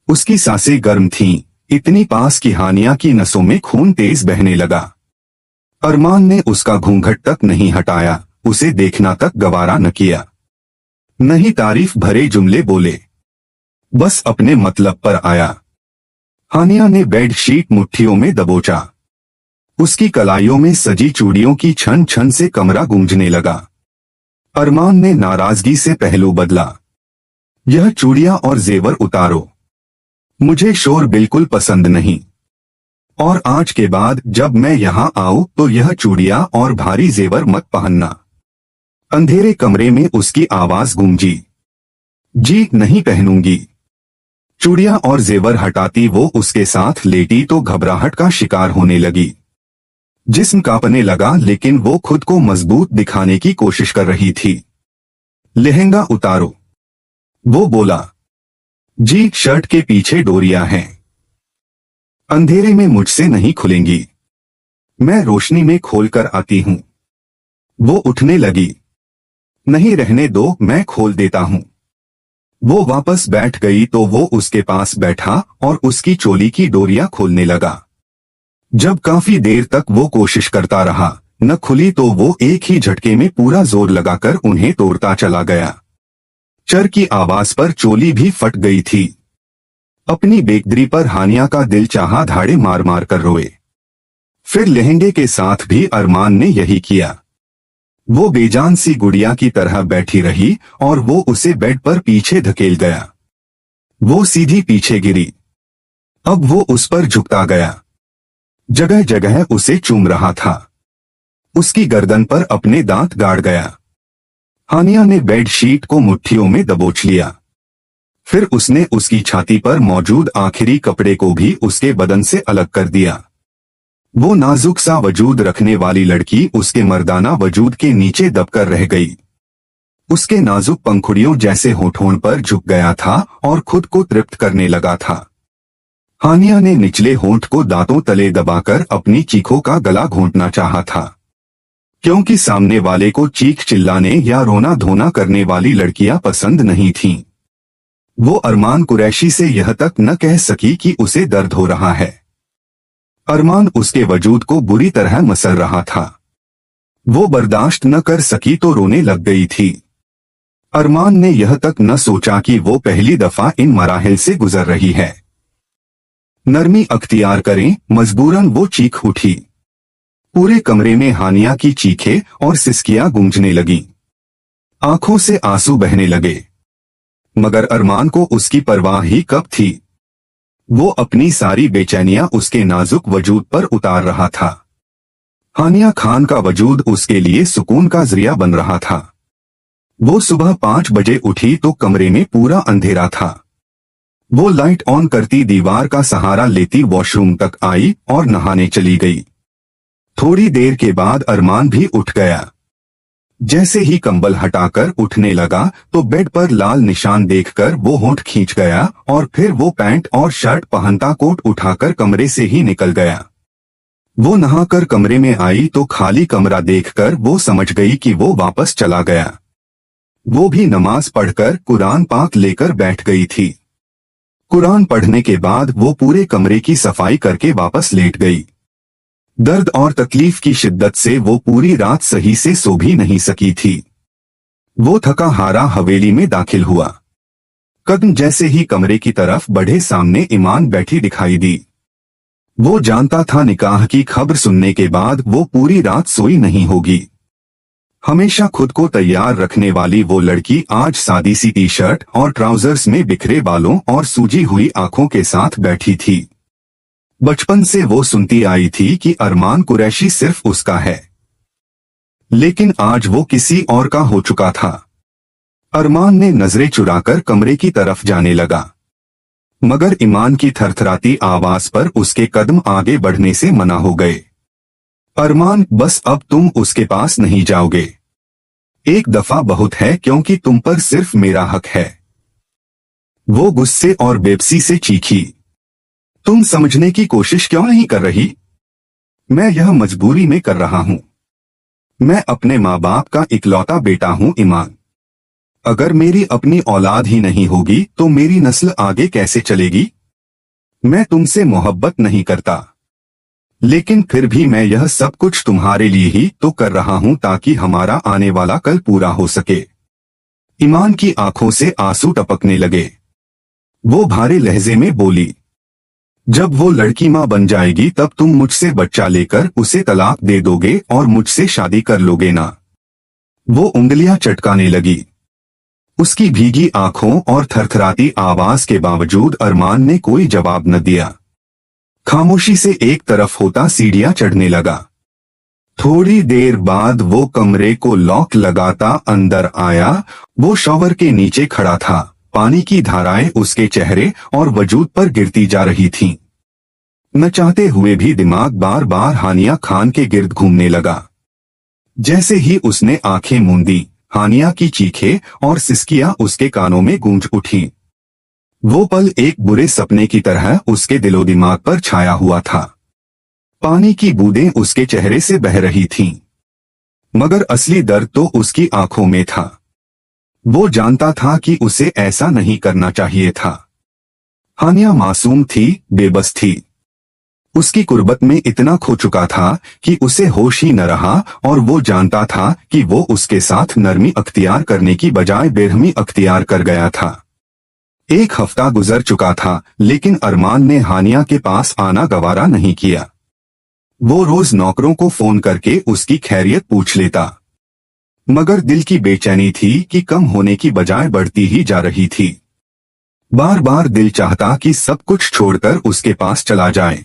उसकी सांसें गर्म थीं, इतनी पास कि हानिया की नसों में खून तेज बहने लगा। अरमान ने उसका घूंघट तक नहीं हटाया, उसे देखना तक गवारा न किया। नहीं तारीफ भरे जुमले बोले, बस अपने मतलब पर आया। हानिया ने बेडशीट मुट्ठियों में दबोचा। उसकी कलाइयों में सजी चूड़ियों की छन छन से कमरा गूंजने लगा। अरमान ने नाराजगी से पहलू बदला। यह चूड़ियां और जेवर उतारो, मुझे शोर बिल्कुल पसंद नहीं। और आज के बाद जब मैं यहां आऊं तो यह चूड़ियां और भारी जेवर मत पहनना। अंधेरे कमरे में उसकी आवाज गूंजी। जी नहीं पहनूंगी। चूड़ियां और जेवर हटाती वो उसके साथ लेटी तो घबराहट का शिकार होने लगी। जिस्म कांपने लगा, लेकिन वो खुद को मजबूत दिखाने की कोशिश कर रही थी। लहंगा उतारो। वो बोला। जी, शर्ट के पीछे डोरियां हैं, अंधेरे में मुझसे नहीं खुलेंगी, मैं रोशनी में खोलकर आती हूँ। वो उठने लगी। नहीं, रहने दो, मैं खोल देता हूँ। वो वापस बैठ गई तो वो उसके पास बैठा और उसकी चोली की डोरियां खोलने लगा। जब काफी देर तक वो कोशिश करता रहा, न खुली तो वो एक ही झटके में पूरा जोर लगाकर उन्हें तोड़ता चला गया। चर की आवाज पर चोली भी फट गई थी। अपनी बेकदरी पर हानिया का दिल चाहा धाड़े मार मार कर रोए। फिर लहंगे के साथ भी अरमान ने यही किया। वो बेजान सी गुड़िया की तरह बैठी रही और वो उसे बेड पर पीछे धकेल गया। वो सीधी पीछे गिरी। अब वो उस पर झुकता गया, जगह जगह उसे चूम रहा था। उसकी गर्दन पर अपने दांत गाड़ गया। हानिया ने बेडशीट को मुट्ठियों में दबोच लिया। फिर उसने उसकी छाती पर मौजूद आखिरी कपड़े को भी उसके बदन से अलग कर दिया। वो नाजुक सा वजूद रखने वाली लड़की उसके मर्दाना वजूद के नीचे दबकर रह गई। उसके नाजुक पंखुड़ियों जैसे होठों पर झुक गया था और खुद को तृप्त करने लगा था। हानिया ने निचले होंठ को दांतों तले दबाकर अपनी चीखों का गला घोंटना चाहा था, क्योंकि सामने वाले को चीख चिल्लाने या रोना धोना करने वाली लड़कियां पसंद नहीं थीं। वो अरमान कुरैशी से यह तक न कह सकी कि उसे दर्द हो रहा है। अरमान उसके वजूद को बुरी तरह मसल रहा था। वो बर्दाश्त न कर सकी तो रोने लग गई थी। अरमान ने यह तक न सोचा कि वो पहली दफा इन मराहिल से गुजर रही है। नरमी अख्तियार करें, मजबूरन वो चीख उठी। पूरे कमरे में हानिया की चीखें और सिसकियां गूंजने लगीं। आंखों से आंसू बहने लगे, मगर अरमान को उसकी परवाह ही कब थी। वो अपनी सारी बेचैनियां उसके नाजुक वजूद पर उतार रहा था। हानिया खान का वजूद उसके लिए सुकून का जरिया बन रहा था। वो सुबह 5 बजे उठी तो कमरे में पूरा अंधेरा था। वो लाइट ऑन करती दीवार का सहारा लेती वॉशरूम तक आई और नहाने चली गई। थोड़ी देर के बाद अरमान भी उठ गया। जैसे ही कंबल हटाकर उठने लगा तो बेड पर लाल निशान देखकर वो होंठ खींच गया और फिर वो पैंट और शर्ट पहनता कोट उठाकर कमरे से ही निकल गया। वो नहाकर कमरे में आई तो खाली कमरा देखकर वो समझ गई कि वो वापस चला गया। वो भी नमाज पढ़कर कुरान पाक लेकर बैठ गई थी। कुरान पढ़ने के बाद वो पूरे कमरे की सफाई करके वापस लेट गई। दर्द और तकलीफ की शिद्दत से वो पूरी रात सही से सो भी नहीं सकी थी। वो थका हारा हवेली में दाखिल हुआ। कदम जैसे ही कमरे की तरफ बढ़े, सामने ईमान बैठी दिखाई दी। वो जानता था निकाह की खबर सुनने के बाद वो पूरी रात सोई नहीं होगी। हमेशा खुद को तैयार रखने वाली वो लड़की आज सादी सी टी शर्ट और ट्राउजर्स में बिखरे बालों और सूजी हुई आंखों के साथ बैठी थी। बचपन से वो सुनती आई थी कि अरमान कुरैशी सिर्फ उसका है, लेकिन आज वो किसी और का हो चुका था। अरमान ने नजरें चुराकर कमरे की तरफ जाने लगा, मगर ईमान की थरथराती आवाज पर उसके कदम आगे बढ़ने से मना हो गए। अरमान, बस अब तुम उसके पास नहीं जाओगे। एक दफा बहुत है, क्योंकि तुम पर सिर्फ मेरा हक है। वो गुस्से और बेबसी से चीखी। तुम समझने की कोशिश क्यों नहीं कर रही? मैं यह मजबूरी में कर रहा हूं। मैं अपने माँ बाप का इकलौता बेटा हूं ईमान। अगर मेरी अपनी औलाद ही नहीं होगी तो मेरी नस्ल आगे कैसे चलेगी? मैं तुमसे मोहब्बत नहीं करता, लेकिन फिर भी मैं यह सब कुछ तुम्हारे लिए ही तो कर रहा हूं ताकि हमारा आने वाला कल पूरा हो सके। ईमान की आंखों से आंसू टपकने लगे। वो भारे लहजे में बोली, जब वो लड़की माँ बन जाएगी तब तुम मुझसे बच्चा लेकर उसे तलाक दे दोगे और मुझसे शादी कर लोगे ना? वो उंगलियां चटकाने लगी। उसकी भीगी आंखों और थरथराती आवाज के बावजूद अरमान ने कोई जवाब न दिया। खामोशी से एक तरफ होता सीढ़ियां चढ़ने लगा। थोड़ी देर बाद वो कमरे को लॉक लगाता अंदर आया। वो शॉवर के नीचे खड़ा था। पानी की धाराएं उसके चेहरे और वजूद पर गिरती जा रही थीं। न चाहते हुए भी दिमाग बार बार हानिया खान के गिर्द घूमने लगा। जैसे ही उसने आंखें मूंदी, हानिया की चीखें और सिसकियां उसके कानों में गूंज उठी। वो पल एक बुरे सपने की तरह उसके दिलो दिमाग पर छाया हुआ था। पानी की बूंदें उसके चेहरे से बह रही थीं, मगर असली दर्द तो उसकी आंखों में था। वो जानता था कि उसे ऐसा नहीं करना चाहिए था। हानिया मासूम थी, बेबस थी। उसकी कुर्बत में इतना खो चुका था कि उसे होश ही न रहा, और वो जानता था कि वो उसके साथ नरमी अख्तियार करने की बजाय बेरहमी अख्तियार कर गया था। एक हफ्ता गुजर चुका था, लेकिन अरमान ने हानिया के पास आना गवारा नहीं किया। वो रोज नौकरों को फोन करके उसकी खैरियत पूछ लेता, मगर दिल की बेचैनी थी कि कम होने की बजाय बढ़ती ही जा रही थी। बार बार दिल चाहता कि सब कुछ छोड़कर उसके पास चला जाए,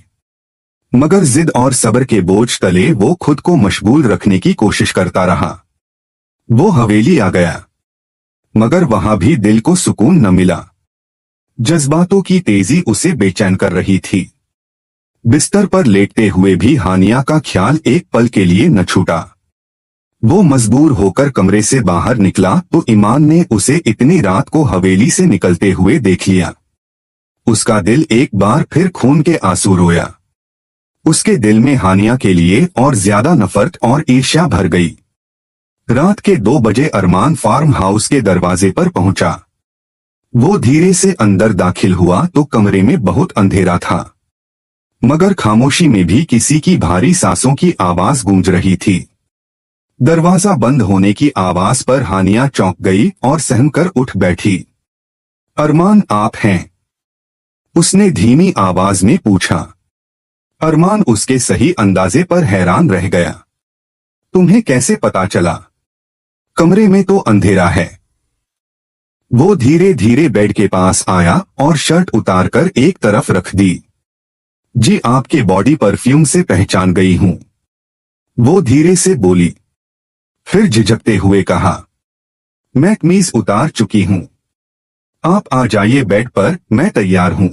मगर जिद और सब्र के बोझ तले वो खुद को मशगूल रखने की कोशिश करता रहा। वो हवेली आ गया, मगर वहां भी दिल को सुकून न मिला। जज्बातों की तेजी उसे बेचैन कर रही थी। बिस्तर पर लेटते हुए भी हानिया का ख्याल एक पल के लिए न छूटा। वो मजबूर होकर कमरे से बाहर निकला तो ईमान ने उसे इतनी रात को हवेली से निकलते हुए देख लिया। उसका दिल एक बार फिर खून के आंसू रोया। उसके दिल में हानिया के लिए और ज्यादा नफरत और ईर्ष्या भर गई। रात के 2 बजे अरमान फार्म हाउस के दरवाजे पर पहुंचा। वो धीरे से अंदर दाखिल हुआ तो कमरे में बहुत अंधेरा था, मगर खामोशी में भी किसी की भारी सांसों की आवाज गूंज रही थी। दरवाजा बंद होने की आवाज पर हानिया चौंक गई और सहमकर उठ बैठी। अरमान, आप हैं? उसने धीमी आवाज में पूछा। अरमान उसके सही अंदाजे पर हैरान रह गया। तुम्हें कैसे पता चला? कमरे में तो अंधेरा है। वो धीरे धीरे बेड के पास आया और शर्ट उतारकर एक तरफ रख दी। जी, आपके बॉडी परफ्यूम से पहचान गई हूं, वो धीरे से बोली। फिर झिझकते हुए कहा, मैं कमीज उतार चुकी हूं, आप आ जाइए बेड पर, मैं तैयार हूं।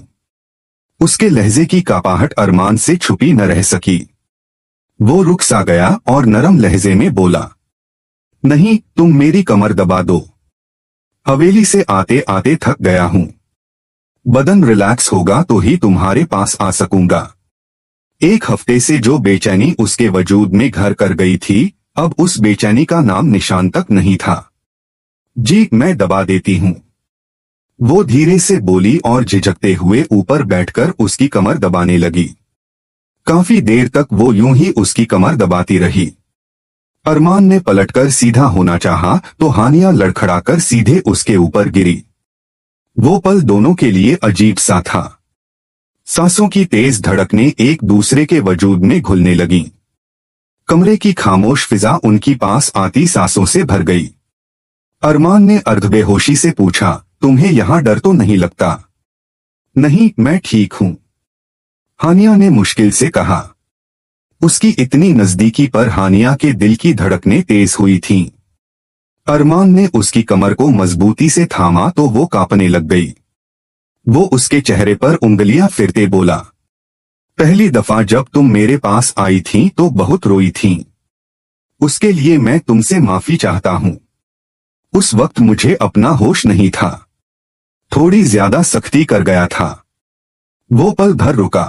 उसके लहजे की कापाहट अरमान से छुपी न रह सकी। वो रुक सा गया और नरम लहजे में बोला, नहीं, तुम मेरी कमर दबा दो। हवेली से आते आते थक गया हूं। बदन रिलैक्स होगा तो ही तुम्हारे पास आ सकूंगा। एक हफ्ते से जो बेचैनी उसके वजूद में घर कर गई थी, अब उस बेचैनी का नाम निशान तक नहीं था। जी, मैं दबा देती हूं, वो धीरे से बोली और झिझकते हुए ऊपर बैठकर उसकी कमर दबाने लगी। काफी देर तक वो यूं ही उसकी कमर दबाती रही। अरमान ने पलटकर सीधा होना चाहा तो हानिया लड़खड़ाकर सीधे उसके ऊपर गिरी। वो पल दोनों के लिए अजीब सा था। सांसों की तेज धड़कनें एक दूसरे के वजूद में घुलने लगीं। कमरे की खामोश फिजा उनकी पास आती सांसों से भर गई। अरमान ने अर्धबेहोशी से पूछा, तुम्हें यहां डर तो नहीं लगता? नहीं, मैं ठीक हूं, हानिया ने मुश्किल से कहा। उसकी इतनी नजदीकी पर हानिया के दिल की धड़कनें तेज हुई थीं। अरमान ने उसकी कमर को मजबूती से थामा तो वो कांपने लग गई। वो उसके चेहरे पर उंगलियां फिरते बोला, पहली दफा जब तुम मेरे पास आई थी तो बहुत रोई थी। उसके लिए मैं तुमसे माफी चाहता हूं। उस वक्त मुझे अपना होश नहीं था, थोड़ी ज्यादा सख्ती कर गया था। वो पल भर रुका,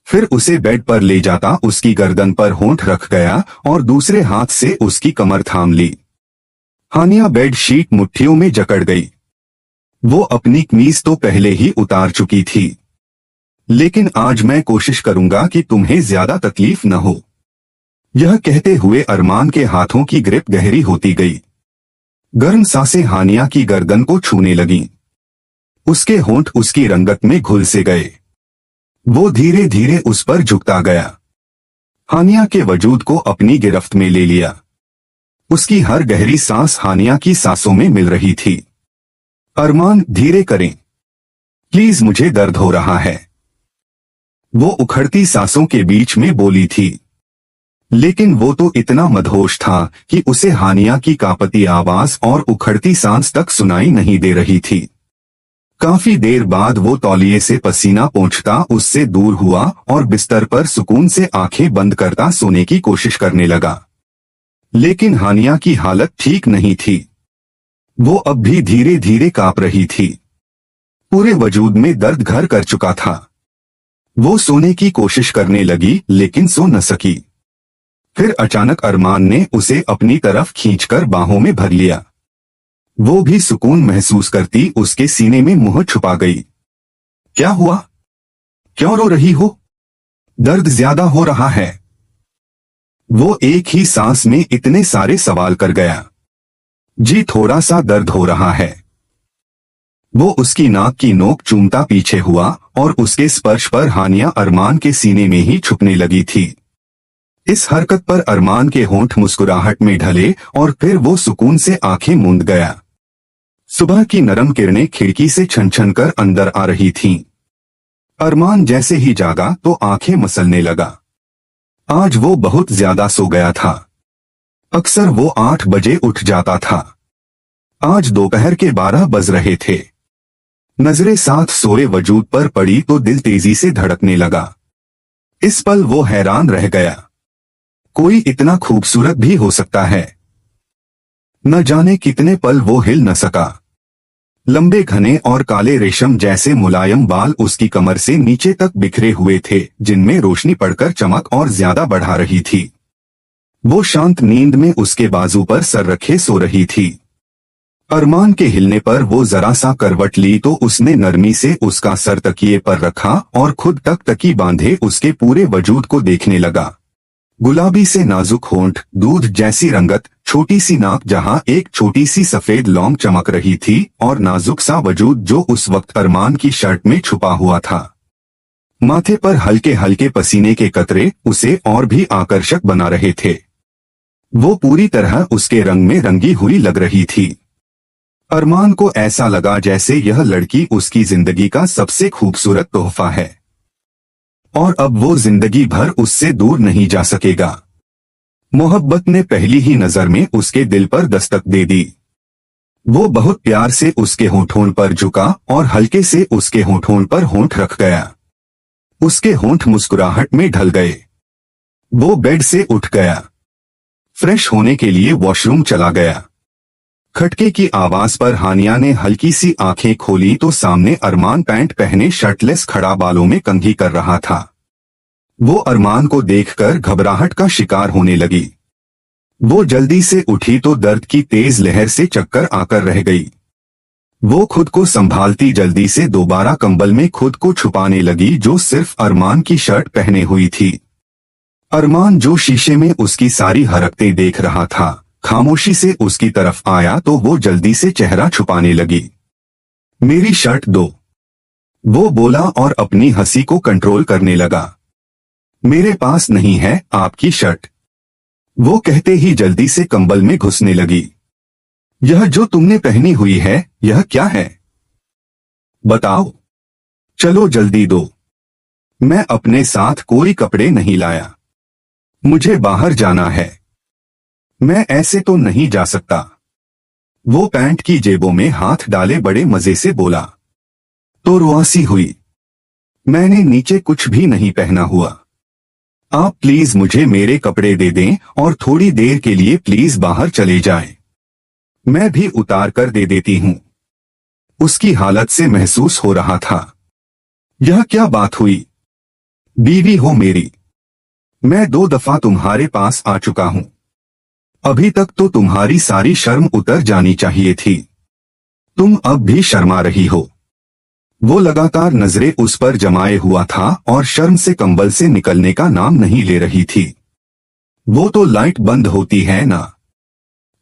फिर उसे बेड पर ले जाता उसकी गर्दन पर होंठ रख गया और दूसरे हाथ से उसकी कमर थाम ली। हानिया बेड शीट मुट्ठियों में जकड़ गई। वो अपनी कमीज तो पहले ही उतार चुकी थी। लेकिन आज मैं कोशिश करूंगा कि तुम्हें ज्यादा तकलीफ न हो। यह कहते हुए अरमान के हाथों की ग्रिप गहरी होती गई। गर्म सांसें हानिया की गर्दन को छूने लगीं। उसके होंठ उसकी रंगत में घुल से गए। वो धीरे धीरे उस पर झुकता गया, हानिया के वजूद को अपनी गिरफ्त में ले लिया। उसकी हर गहरी सांस हानिया की सांसों में मिल रही थी। अरमान, धीरे करें प्लीज, मुझे दर्द हो रहा है, वो उखड़ती सांसों के बीच में बोली थी। लेकिन वो तो इतना मदहोश था कि उसे हानिया की कांपती आवाज और उखड़ती सांस तक सुनाई नहीं दे रही थी। काफी देर बाद वो तौलिए से पसीना पोंछता उससे दूर हुआ और बिस्तर पर सुकून से आंखें बंद करता सोने की कोशिश करने लगा। लेकिन हानिया की हालत ठीक नहीं थी। वो अब भी धीरे धीरे कांप रही थी। पूरे वजूद में दर्द घर कर चुका था। वो सोने की कोशिश करने लगी लेकिन सो न सकी। फिर अचानक अरमान ने उसे अपनी तरफ खींचकर बाहों में भर लिया। वो भी सुकून महसूस करती उसके सीने में मुंह छुपा गई। क्या हुआ? क्यों रो रही हो? दर्द ज्यादा हो रहा है। वो एक ही सांस में इतने सारे सवाल कर गया। जी थोड़ा सा दर्द हो रहा है। वो उसकी नाक की नोक चूमता पीछे हुआ और उसके स्पर्श पर हानिया अरमान के सीने में ही छुपने लगी थी। इस हरकत पर अरमान के होंठ मुस्कुराहट में ढले और फिर वो सुकून से आंखें मूंद गया। सुबह की नरम किरणें खिड़की से छन छन कर अंदर आ रही थीं। अरमान जैसे ही जागा तो आंखें मसलने लगा। आज वो बहुत ज्यादा सो गया था। अक्सर वो 8 बजे उठ जाता था। आज दोपहर के 12 बज रहे थे। नजरें साथ सोए वजूद पर पड़ी तो दिल तेजी से धड़कने लगा। इस पल वो हैरान रह गया। कोई इतना खूबसूरत भी हो सकता है। न जाने कितने पल वो हिल न सका। लंबे घने और काले रेशम जैसे मुलायम बाल उसकी कमर से नीचे तक बिखरे हुए थे, जिनमें रोशनी पड़कर चमक और ज्यादा बढ़ा रही थी। वो शांत नींद में उसके बाजू पर सर रखे सो रही थी। अरमान के हिलने पर वो जरा सा करवट ली तो उसने नरमी से उसका सर तकिए पर रखा और खुद तक तकी बांधे उसके पूरे वजूद को देखने लगा। गुलाबी से नाजुक होंठ, दूध जैसी रंगत, छोटी सी नाक जहां एक छोटी सी सफेद लौंग चमक रही थी और नाजुक सा वजूद जो उस वक्त अरमान की शर्ट में छुपा हुआ था। माथे पर हल्के हल्के पसीने के कतरे उसे और भी आकर्षक बना रहे थे। वो पूरी तरह उसके रंग में रंगी हुई लग रही थी। अरमान को ऐसा लगा जैसे यह लड़की उसकी जिंदगी का सबसे खूबसूरत तोहफा है और अब वो जिंदगी भर उससे दूर नहीं जा सकेगा। मोहब्बत ने पहली ही नजर में उसके दिल पर दस्तक दे दी। वो बहुत प्यार से उसके होंठों पर झुका और हल्के से उसके होंठों पर होंठ रख गया। उसके होंठ मुस्कुराहट में ढल गए। वो बेड से उठ गया। फ्रेश होने के लिए वॉशरूम चला गया। खटके की आवाज पर हानिया ने हल्की सी आंखें खोली तो सामने अरमान पैंट पहने शर्टलेस खड़ा बालों में कंघी कर रहा था। वो अरमान को देखकर घबराहट का शिकार होने लगी। वो जल्दी से उठी तो दर्द की तेज लहर से चक्कर आकर रह गई। वो खुद को संभालती जल्दी से दोबारा कंबल में खुद को छुपाने लगी जो सिर्फ अरमान की शर्ट पहने हुई थी। अरमान जो शीशे में उसकी सारी हरकतें देख रहा था, खामोशी से उसकी तरफ आया तो वो जल्दी से चेहरा छुपाने लगी। मेरी शर्ट दो, वो बोला और अपनी हंसी को कंट्रोल करने लगा। मेरे पास नहीं है आपकी शर्ट, वो कहते ही जल्दी से कंबल में घुसने लगी। यह जो तुमने पहनी हुई है यह क्या है? बताओ, चलो जल्दी दो। मैं अपने साथ कोई कपड़े नहीं लाया, मुझे बाहर जाना है। मैं ऐसे तो नहीं जा सकता। वो पैंट की जेबों में हाथ डाले बड़े मजे से बोला। तो रुआसी हुई, मैंने नीचे कुछ भी नहीं पहना हुआ। आप प्लीज मुझे मेरे कपड़े दे दें और थोड़ी देर के लिए प्लीज बाहर चले जाएं। मैं भी उतार कर दे देती हूं। उसकी हालत से महसूस हो रहा था। यह क्या बात हुई? बीवी हो मेरी, मैं 2 दफा तुम्हारे पास आ चुका हूं। अभी तक तो तुम्हारी सारी शर्म उतर जानी चाहिए थी। तुम अब भी शर्मा रही हो। वो लगातार नजरें उस पर जमाए हुआ था और शर्म से कंबल से निकलने का नाम नहीं ले रही थी। वो तो लाइट बंद होती है ना,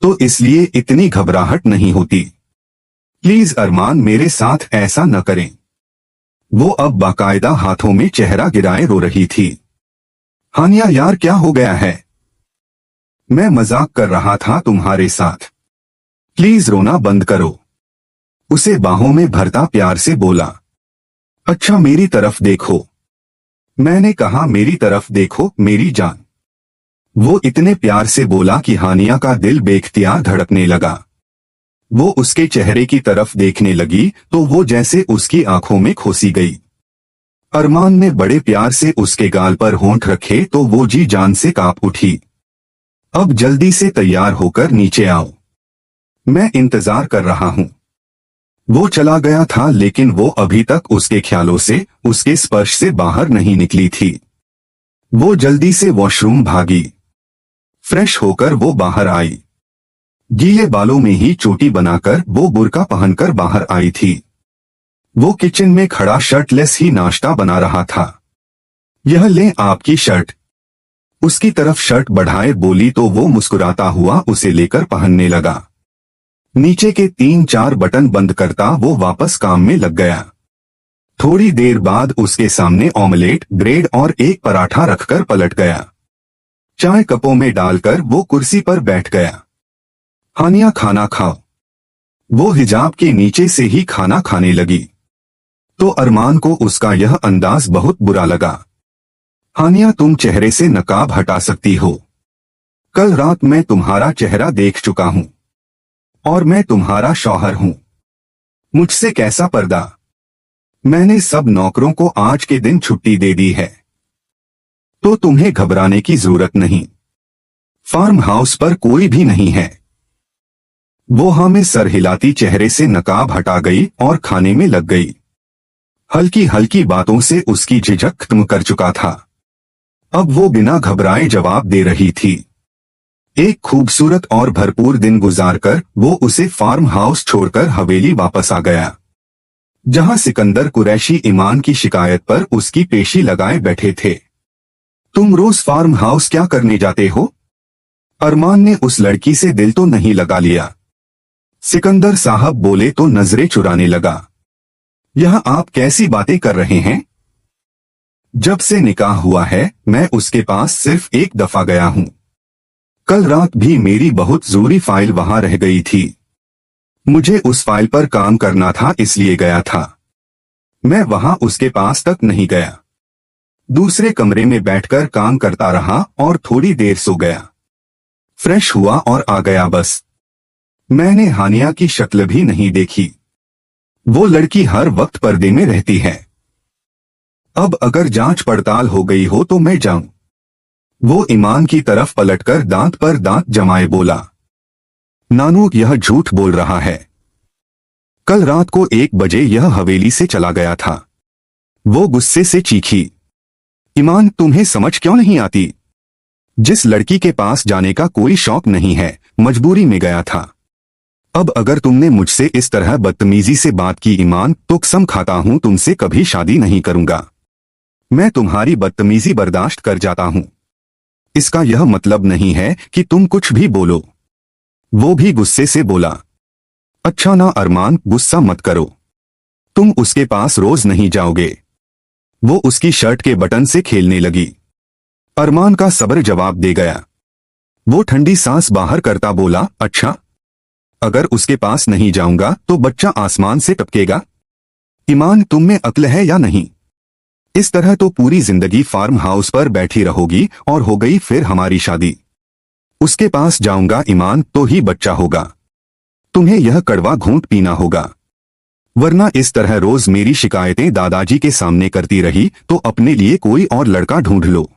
तो इसलिए इतनी घबराहट नहीं होती। प्लीज अरमान मेरे साथ ऐसा न करें। वो अब बाकायदा हाथों में चेहरा गिराए रो रही थी। हानिया यार क्या हो गया है? मैं मजाक कर रहा था तुम्हारे साथ, प्लीज रोना बंद करो। उसे बाहों में भरता प्यार से बोला। अच्छा मेरी तरफ देखो, मैंने कहा मेरी तरफ देखो मेरी जान। वो इतने प्यार से बोला कि हानिया का दिल बेख्तियार धड़कने लगा। वो उसके चेहरे की तरफ देखने लगी तो वो जैसे उसकी आंखों में खोसी गई। अरमान ने बड़े प्यार से उसके गाल पर होंठ रखे तो वो जी जान से कांप उठी। अब जल्दी से तैयार होकर नीचे आओ, मैं इंतजार कर रहा हूं। वो चला गया था, लेकिन वो अभी तक उसके ख्यालों से, उसके स्पर्श से बाहर नहीं निकली थी। वो जल्दी से वॉशरूम भागी। फ्रेश होकर वो बाहर आई। गीले बालों में ही चोटी बनाकर वो बुर्का पहनकर बाहर आई थी। वो किचन में खड़ा शर्टलेस ही नाश्ता बना रहा था। यह ले आपकी शर्ट। उसकी तरफ शर्ट बढ़ाए बोली तो वो मुस्कुराता हुआ उसे लेकर पहनने लगा। नीचे के 3-4 बटन बंद करता वो वापस काम में लग गया। थोड़ी देर बाद उसके सामने ऑमलेट, ब्रेड और एक पराठा रखकर पलट गया। चाय कपों में डालकर वो कुर्सी पर बैठ गया। हानिया, खाना खाओ। वो हिजाब के नीचे से ही खाना खाने लगी तो अरमान को उसका यह अंदाज बहुत बुरा लगा। हानिया, तुम चेहरे से नकाब हटा सकती हो। कल रात मैं तुम्हारा चेहरा देख चुका हूं और मैं तुम्हारा शौहर हूं। मुझसे कैसा पर्दा? मैंने सब नौकरों को आज के दिन छुट्टी दे दी है, तो तुम्हें घबराने की जरूरत नहीं। फार्म हाउस पर कोई भी नहीं है। वो हाँ में सर हिलाती चेहरे से नकाब हटा गई और खाने में लग गई। हल्की हल्की बातों से उसकी झिझक खत्म कर चुका था। अब वो बिना घबराए जवाब दे रही थी। एक खूबसूरत और भरपूर दिन गुजारकर वो उसे फार्म हाउस छोड़कर हवेली वापस आ गया, जहां सिकंदर कुरैशी ईमान की शिकायत पर उसकी पेशी लगाए बैठे थे। तुम रोज फार्म हाउस क्या करने जाते हो? अरमान ने उस लड़की से दिल तो नहीं लगा लिया। सिकंदर साहब बोले तो नजरें चुराने लगा। यह आप कैसी बातें कर रहे हैं? जब से निकाह हुआ है मैं उसके पास सिर्फ एक दफा गया हूं। कल रात भी मेरी बहुत जरूरी फाइल वहां रह गई थी। मुझे उस फाइल पर काम करना था, इसलिए गया था। मैं वहां उसके पास तक नहीं गया। दूसरे कमरे में बैठकर काम करता रहा और थोड़ी देर सो गया। फ्रेश हुआ और आ गया बस। मैंने हानिया की शक्ल भी नहीं देखी। वो लड़की हर वक्त पर्दे में रहती है। अब अगर जांच पड़ताल हो गई हो तो मैं जाऊं। वो ईमान की तरफ पलटकर दांत पर दांत जमाए बोला, नानू यह झूठ बोल रहा है। कल रात को 1 बजे यह हवेली से चला गया था। वो गुस्से से चीखी, ईमान तुम्हें समझ क्यों नहीं आती? जिस लड़की के पास जाने का कोई शौक नहीं है, मजबूरी में गया था। अब अगर तुमने मुझसे इस तरह बदतमीजी से बात की ईमान, तो कसम खाता हूं तुमसे कभी शादी नहीं करूंगा। मैं तुम्हारी बदतमीजी बर्दाश्त कर जाता हूं। इसका यह मतलब नहीं है कि तुम कुछ भी बोलो। वो भी गुस्से से बोला, अच्छा ना अरमान, गुस्सा मत करो। तुम उसके पास रोज नहीं जाओगे। वो उसकी शर्ट के बटन से खेलने लगी। अरमान का सब्र जवाब दे गया। वो ठंडी सांस बाहर करता बोला, अच्छा, अगर उसके पास नहीं जाऊंगा तो बच्चा आसमान से टपकेगा? ईमान, तुम में अक्ल है या नहीं? इस तरह तो पूरी जिंदगी फार्म हाउस पर बैठी रहोगी और हो गई फिर हमारी शादी। उसके पास जाऊंगा ईमान तो ही बच्चा होगा। तुम्हें यह कड़वा घूंट पीना होगा, वरना इस तरह रोज मेरी शिकायतें दादाजी के सामने करती रही तो अपने लिए कोई और लड़का ढूंढ लो।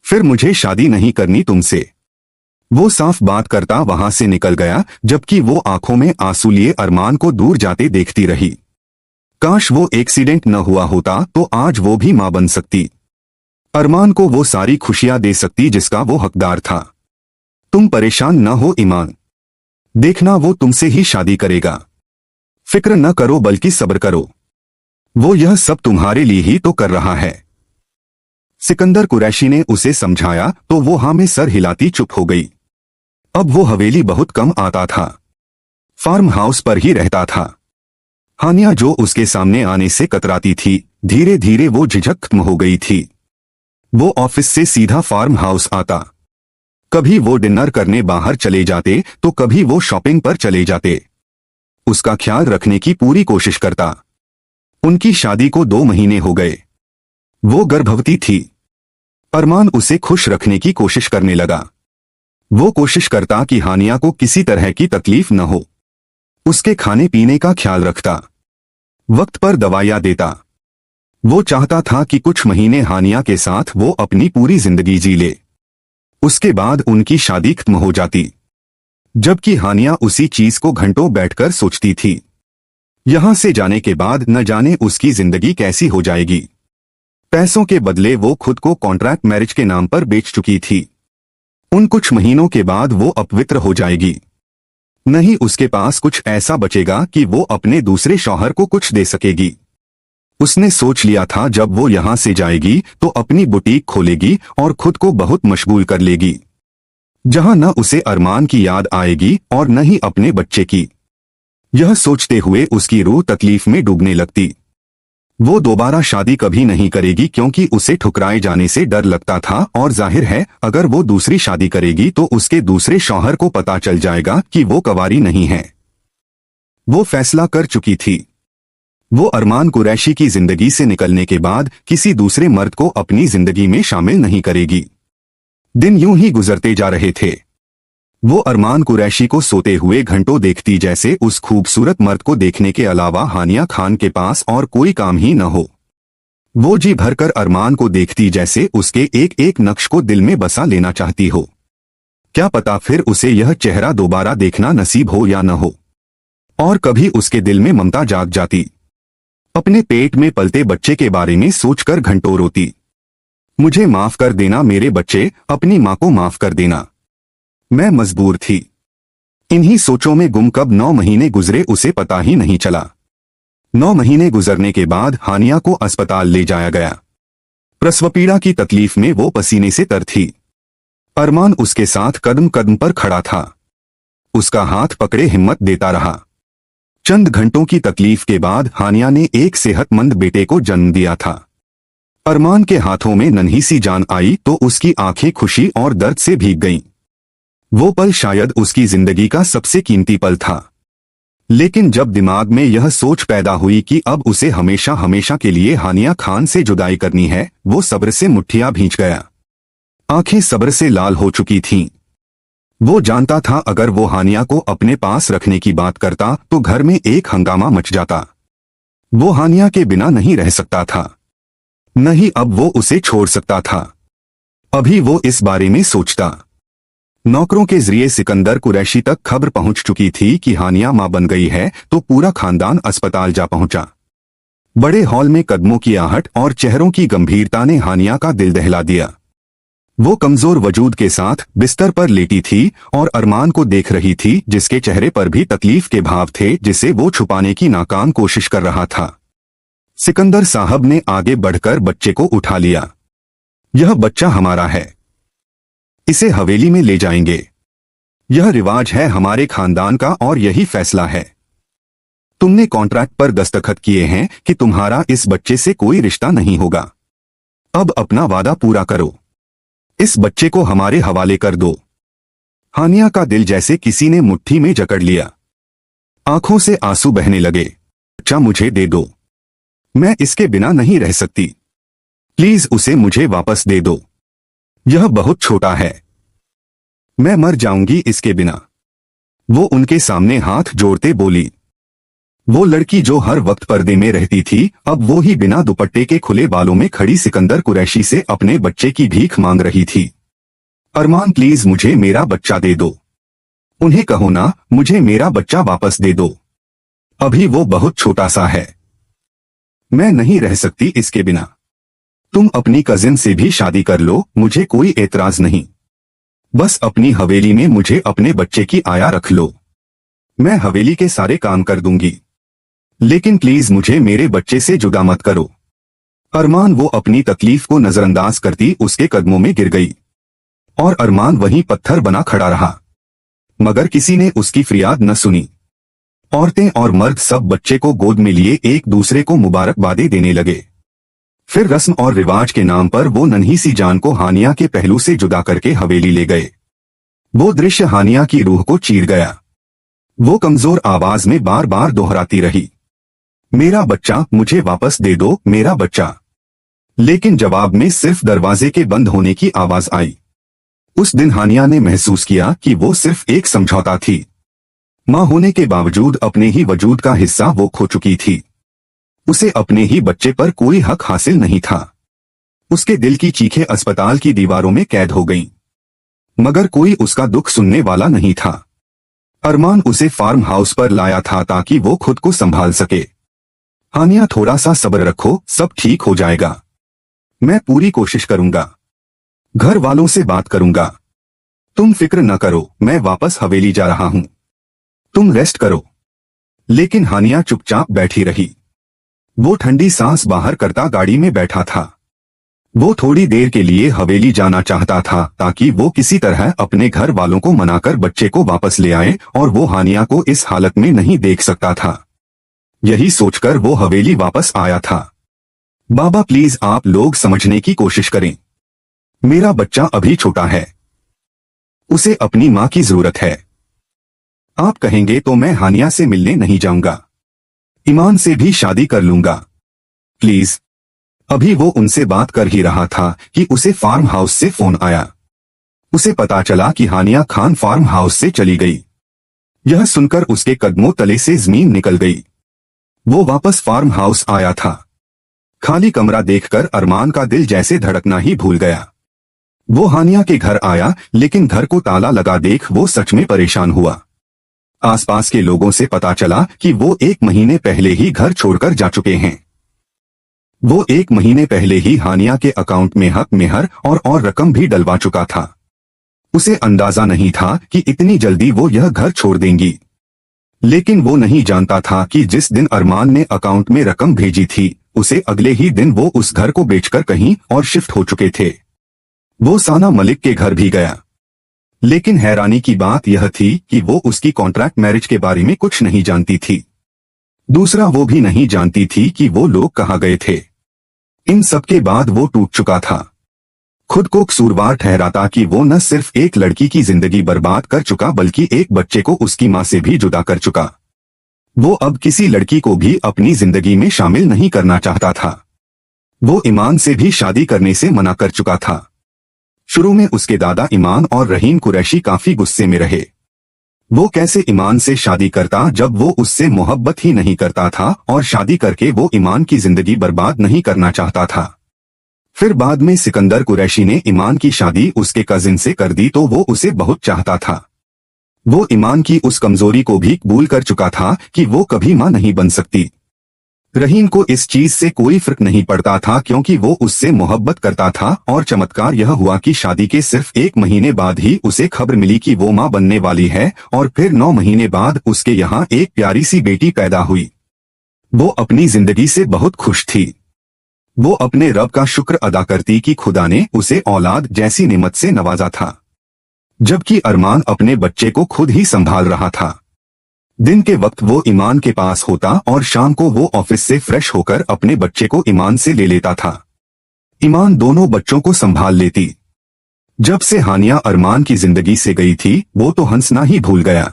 फिर मुझे शादी नहीं करनी तुमसे। वो साफ बात करता वहां से निकल गया, जबकि वो आंखों में आंसू लिए अरमान को दूर जाते देखती रही। काश वो एक्सीडेंट न हुआ होता तो आज वो भी मां बन सकती। अरमान को वो सारी खुशियां दे सकती जिसका वो हकदार था। तुम परेशान न हो ईमान, देखना वो तुमसे ही शादी करेगा। फिक्र न करो बल्कि सब्र करो। वो यह सब तुम्हारे लिए ही तो कर रहा है। सिकंदर कुरैशी ने उसे समझाया तो वो हाँ में सर हिलाती चुप हो गई। अब वो हवेली बहुत कम आता था, फार्म हाउस पर ही रहता था। हानिया जो उसके सामने आने से कतराती थी, धीरे धीरे वो झिझक खत्म हो गई थी। वो ऑफिस से सीधा फार्म हाउस आता। कभी वो डिनर करने बाहर चले जाते तो कभी वो शॉपिंग पर चले जाते। उसका ख्याल रखने की पूरी कोशिश करता। उनकी शादी को 2 महीने हो गए। वो गर्भवती थी। अरमान उसे खुश रखने की कोशिश करने लगा। वो कोशिश करता कि हानिया को किसी तरह की तकलीफ न हो। उसके खाने पीने का ख्याल रखता, वक्त पर दवाइयां देता। वो चाहता था कि कुछ महीने हानिया के साथ वो अपनी पूरी जिंदगी जी ले। उसके बाद उनकी शादी खत्म हो जाती। जबकि हानिया उसी चीज को घंटों बैठकर सोचती थी। यहां से जाने के बाद न जाने उसकी जिंदगी कैसी हो जाएगी। पैसों के बदले वो खुद को कॉन्ट्रैक्ट मैरिज के नाम पर बेच चुकी थी। उन कुछ महीनों के बाद वो अपवित्र हो जाएगी। नहीं उसके पास कुछ ऐसा बचेगा कि वो अपने दूसरे शौहर को कुछ दे सकेगी। उसने सोच लिया था जब वो यहां से जाएगी तो अपनी बुटीक खोलेगी और खुद को बहुत मशगूल कर लेगी, जहां न उसे अरमान की याद आएगी और न ही अपने बच्चे की। यह सोचते हुए उसकी रूह तकलीफ में डूबने लगती। वो दोबारा शादी कभी नहीं करेगी क्योंकि उसे ठुकराए जाने से डर लगता था और जाहिर है अगर वो दूसरी शादी करेगी तो उसके दूसरे शौहर को पता चल जाएगा कि वो कंवारी नहीं है। वो फैसला कर चुकी थी। वो अरमान कुरैशी की जिंदगी से निकलने के बाद किसी दूसरे मर्द को अपनी जिंदगी में शामिल नहीं करेगी। दिन यूं ही गुजरते जा रहे थे। वो अरमान कुरैशी को सोते हुए घंटों देखती जैसे उस खूबसूरत मर्द को देखने के अलावा हानिया खान के पास और कोई काम ही न हो। वो जी भरकर अरमान को देखती जैसे उसके एक एक नक्श को दिल में बसा लेना चाहती हो। क्या पता फिर उसे यह चेहरा दोबारा देखना नसीब हो या न हो। और कभी उसके दिल में ममता जाग जाती। अपने पेट में पलते बच्चे के बारे में सोचकर घंटों रोती। मुझे माफ कर देना मेरे बच्चे, अपनी माँ को माफ कर देना। मैं मजबूर थी। इन्हीं सोचों में गुम कब 9 महीने गुजरे उसे पता ही नहीं चला। 9 महीने गुजरने के बाद हानिया को अस्पताल ले जाया गया। प्रसव पीड़ा की तकलीफ में वो पसीने से तर थी। अरमान उसके साथ कदम कदम पर खड़ा था। उसका हाथ पकड़े हिम्मत देता रहा। चंद घंटों की तकलीफ के बाद हानिया ने एक सेहतमंद बेटे को जन्म दिया था। अरमान के हाथों में नन्ही सी जान आई तो उसकी आंखें खुशी और दर्द से भीग गईं। वो पल शायद उसकी जिंदगी का सबसे कीमती पल था। लेकिन जब दिमाग में यह सोच पैदा हुई कि अब उसे हमेशा हमेशा के लिए हानिया खान से जुदाई करनी है, वो सब्र से मुट्ठियां भींच गया। आंखें सब्र से लाल हो चुकी थीं। वो जानता था अगर वो हानिया को अपने पास रखने की बात करता तो घर में एक हंगामा मच जाता। वो हानिया के बिना नहीं रह सकता था, न ही अब वो उसे छोड़ सकता था। अभी वो इस बारे में सोचता। नौकरों के जरिए सिकंदर कुरैशी तक खबर पहुंच चुकी थी कि हानिया मां बन गई है तो पूरा खानदान अस्पताल जा पहुंचा। बड़े हॉल में कदमों की आहट और चेहरों की गंभीरता ने हानिया का दिल दहला दिया। वो कमजोर वजूद के साथ बिस्तर पर लेटी थी और अरमान को देख रही थी जिसके चेहरे पर भी तकलीफ के भाव थे जिसे वो छुपाने की नाकाम कोशिश कर रहा था। सिकंदर साहब ने आगे बढ़कर बच्चे को उठा लिया। यह बच्चा हमारा है, इसे हवेली में ले जाएंगे। यह रिवाज है हमारे खानदान का और यही फैसला है। तुमने कॉन्ट्रैक्ट पर दस्तखत किए हैं कि तुम्हारा इस बच्चे से कोई रिश्ता नहीं होगा। अब अपना वादा पूरा करो। इस बच्चे को हमारे हवाले कर दो। हानिया का दिल जैसे किसी ने मुट्ठी में जकड़ लिया। आंखों से आंसू बहने लगे। बच्चा मुझे दे दो, मैं इसके बिना नहीं रह सकती। प्लीज उसे मुझे वापस दे दो। यह बहुत छोटा है, मैं मर जाऊंगी इसके बिना। वो उनके सामने हाथ जोड़ते बोली। वो लड़की जो हर वक्त पर्दे में रहती थी अब वो ही बिना दुपट्टे के खुले बालों में खड़ी सिकंदर कुरैशी से अपने बच्चे की भीख मांग रही थी। अरमान प्लीज मुझे मेरा बच्चा दे दो। उन्हें कहो ना मुझे मेरा बच्चा वापस दे दो। अभी वो बहुत छोटा सा है, मैं नहीं रह सकती इसके बिना। तुम अपनी कजिन से भी शादी कर लो, मुझे कोई एतराज नहीं। बस अपनी हवेली में मुझे अपने बच्चे की आया रख लो। मैं हवेली के सारे काम कर दूंगी, लेकिन प्लीज मुझे मेरे बच्चे से जुदा मत करो। अरमान वो अपनी तकलीफ को नजरअंदाज करती उसके कदमों में गिर गई और अरमान वहीं पत्थर बना खड़ा रहा। मगर किसी ने उसकी फरियाद न सुनी। औरतें और मर्द सब बच्चे को गोद में लिए एक दूसरे को मुबारकबादें देने लगे। फिर रस्म और रिवाज के नाम पर वो नन्ही सी जान को हानिया के पहलू से जुदा करके हवेली ले गए। वो दृश्य हानिया की रूह को चीर गया। वो कमजोर आवाज में बार बार दोहराती रही, मेरा बच्चा मुझे वापस दे दो, मेरा बच्चा। लेकिन जवाब में सिर्फ दरवाजे के बंद होने की आवाज आई। उस दिन हानिया ने महसूस किया कि वो सिर्फ एक समझौता थी। मां होने के बावजूद अपने ही वजूद का हिस्सा वो खो चुकी थी। उसे अपने ही बच्चे पर कोई हक हासिल नहीं था। उसके दिल की चीखें अस्पताल की दीवारों में कैद हो गईं। मगर कोई उसका दुख सुनने वाला नहीं था। अरमान उसे फार्म हाउस पर लाया था ताकि वो खुद को संभाल सके। हानिया, थोड़ा सा सब्र रखो, सब ठीक हो जाएगा। मैं पूरी कोशिश करूंगा, घर वालों से बात करूंगा। तुम फिक्र न करो, मैं वापस हवेली जा रहा हूं, तुम रेस्ट करो। लेकिन हानिया चुपचाप बैठी रही। वो ठंडी सांस बाहर करता गाड़ी में बैठा था। वो थोड़ी देर के लिए हवेली जाना चाहता था ताकि वो किसी तरह अपने घर वालों को मनाकर बच्चे को वापस ले आए, और वो हानिया को इस हालत में नहीं देख सकता था। यही सोचकर वो हवेली वापस आया था। बाबा प्लीज आप लोग समझने की कोशिश करें, मेरा बच्चा अभी छोटा है, उसे अपनी माँ की जरूरत है। आप कहेंगे तो मैं हानिया से मिलने नहीं जाऊंगा, ईमान से भी शादी कर लूंगा, प्लीज। अभी वो उनसे बात कर ही रहा था कि उसे फार्म हाउस से फोन आया। उसे पता चला कि हानिया खान फार्म हाउस से चली गई। यह सुनकर उसके कदमों तले से जमीन निकल गई। वो वापस फार्म हाउस आया था। खाली कमरा देखकर अरमान का दिल जैसे धड़कना ही भूल गया। वो हानिया के घर आया, लेकिन घर को ताला लगा देख वो सच में परेशान हुआ। आसपास के लोगों से पता चला कि वो 1 महीने पहले ही घर छोड़कर जा चुके हैं। वो 1 महीने पहले ही हानिया के अकाउंट में हक मेहर और रकम भी डलवा चुका था। उसे अंदाजा नहीं था कि इतनी जल्दी वो यह घर छोड़ देंगी। लेकिन वो नहीं जानता था कि जिस दिन अरमान ने अकाउंट में रकम भेजी थी, उसे अगले ही दिन वो उस घर को बेचकर कहीं और शिफ्ट हो चुके थे। वो साना मलिक के घर भी गया, लेकिन हैरानी की बात यह थी कि वो उसकी कॉन्ट्रैक्ट मैरिज के बारे में कुछ नहीं जानती थी। दूसरा, वो भी नहीं जानती थी कि वो लोग कहाँ गए थे। इन सब के बाद वो टूट चुका था। खुद को कसूरवार ठहराता कि वो न सिर्फ एक लड़की की जिंदगी बर्बाद कर चुका, बल्कि एक बच्चे को उसकी माँ से भी जुदा कर चुका। वो अब किसी लड़की को भी अपनी जिंदगी में शामिल नहीं करना चाहता था। वो ईमान से भी शादी करने से मना कर चुका था। शुरू में उसके दादा ईमान और रहीम कुरैशी काफी गुस्से में रहे। वो कैसे ईमान से शादी करता जब वो उससे मोहब्बत ही नहीं करता था, और शादी करके वो ईमान की जिंदगी बर्बाद नहीं करना चाहता था। फिर बाद में सिकंदर कुरैशी ने ईमान की शादी उसके कजिन से कर दी, तो वो उसे बहुत चाहता था। वो ईमान की उस कमजोरी को भी कबूल कर चुका था कि वो कभी मां नहीं बन सकती। रहीम को इस चीज से कोई फर्क नहीं पड़ता था, क्योंकि वो उससे मोहब्बत करता था। और चमत्कार यह हुआ कि शादी के सिर्फ 1 महीने बाद ही उसे खबर मिली कि वो मां बनने वाली है, और फिर 9 महीने बाद उसके यहाँ एक प्यारी सी बेटी पैदा हुई। वो अपनी जिंदगी से बहुत खुश थी। वो अपने रब का शुक्र अदा करती कि खुदा ने उसे औलाद जैसी नेमत से नवाजा था, जबकि अरमान अपने बच्चे को खुद ही संभाल रहा था। दिन के वक्त वो ईमान के पास होता और शाम को वो ऑफिस से फ्रेश होकर अपने बच्चे को ईमान से ले लेता था। ईमान दोनों बच्चों को संभाल लेती। जब से हानिया अरमान की जिंदगी से गई थी, वो तो हंसना ही भूल गया।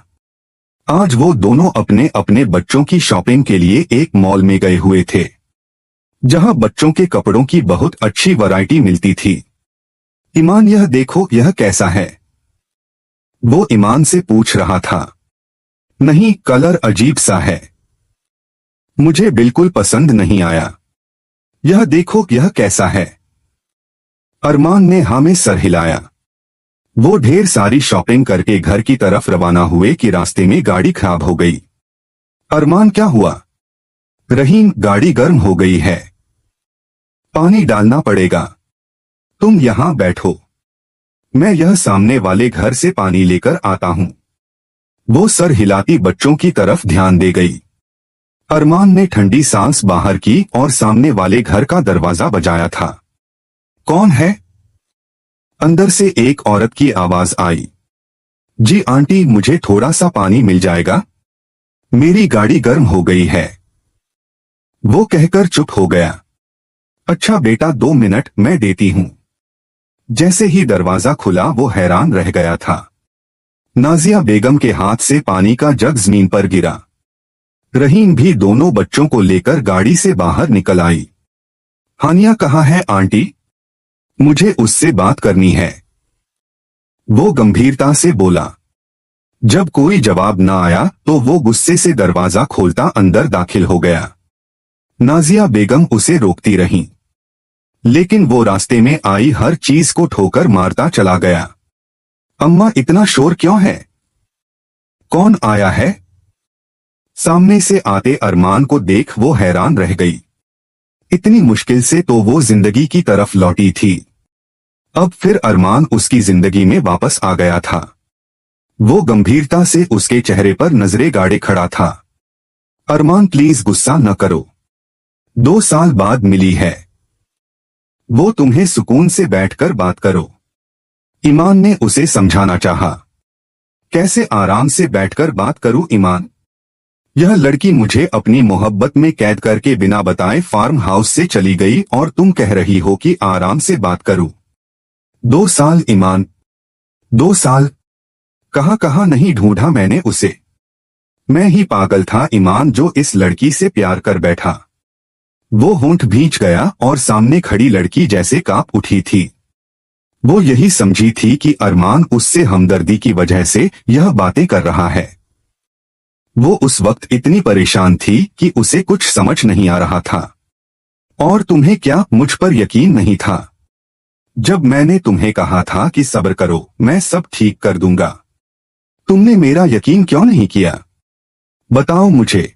आज वो दोनों अपने अपने बच्चों की शॉपिंग के लिए एक मॉल में गए हुए थे, जहां बच्चों के कपड़ों की बहुत अच्छी वैरायटी मिलती थी। ईमान, यह देखो, यह कैसा है? वो ईमान से पूछ रहा था। नहीं, कलर अजीब सा है, मुझे बिल्कुल पसंद नहीं आया। यह देखो, यह कैसा है? अरमान ने हाँ में सर हिलाया। वो ढेर सारी शॉपिंग करके घर की तरफ रवाना हुए कि रास्ते में गाड़ी खराब हो गई। अरमान, क्या हुआ? रहीम, गाड़ी गर्म हो गई है, पानी डालना पड़ेगा, तुम यहां बैठो, मैं यह सामने वाले घर से पानी लेकर आता हूं। वो सर हिलाती बच्चों की तरफ ध्यान दे गई। अरमान ने ठंडी सांस बाहर की और सामने वाले घर का दरवाजा बजाया था। कौन है? अंदर से एक औरत की आवाज आई। जी आंटी, मुझे थोड़ा सा पानी मिल जाएगा, मेरी गाड़ी गर्म हो गई है। वो कहकर चुप हो गया। अच्छा बेटा, 2 मिनट, मैं देती हूं। जैसे ही दरवाजा खुला वो हैरान रह गया था। नाजिया बेगम के हाथ से पानी का जग जमीन पर गिरा। रहीम भी दोनों बच्चों को लेकर गाड़ी से बाहर निकल आई। हानिया कहाँ है आंटी? मुझे उससे बात करनी है, वो गंभीरता से बोला। जब कोई जवाब न आया तो वो गुस्से से दरवाजा खोलता अंदर दाखिल हो गया। नाजिया बेगम उसे रोकती रहीं, लेकिन वो रास्ते में आई हर चीज को ठोकर मारता चला गया। अम्मा इतना शोर क्यों है? कौन आया है? सामने से आते अरमान को देख वो हैरान रह गई। इतनी मुश्किल से तो वो जिंदगी की तरफ लौटी थी, अब फिर अरमान उसकी जिंदगी में वापस आ गया था। वो गंभीरता से उसके चेहरे पर नजरें गाड़े खड़ा था। अरमान प्लीज गुस्सा न करो, 2 साल बाद मिली है, वो तुम्हें सुकून से बैठकर बात करो। ईमान ने उसे समझाना चाहा। कैसे आराम से बैठकर बात करूं ईमान? यह लड़की मुझे अपनी मोहब्बत में कैद करके बिना बताए फार्म हाउस से चली गई और तुम कह रही हो कि आराम से बात करूं। 2 साल ईमान, 2 साल? कहां नहीं ढूंढा मैंने उसे। मैं ही पागल था ईमान जो इस लड़की से प्यार कर बैठा। वो होंठ भींच गया और सामने खड़ी लड़की जैसे कांप उठी थी। वो यही समझी थी कि अरमान उससे हमदर्दी की वजह से यह बातें कर रहा है। वो उस वक्त इतनी परेशान थी कि उसे कुछ समझ नहीं आ रहा था। और तुम्हें क्या मुझ पर यकीन नहीं था? जब मैंने तुम्हें कहा था कि सब्र करो, मैं सब ठीक कर दूंगा, तुमने मेरा यकीन क्यों नहीं किया? बताओ मुझे।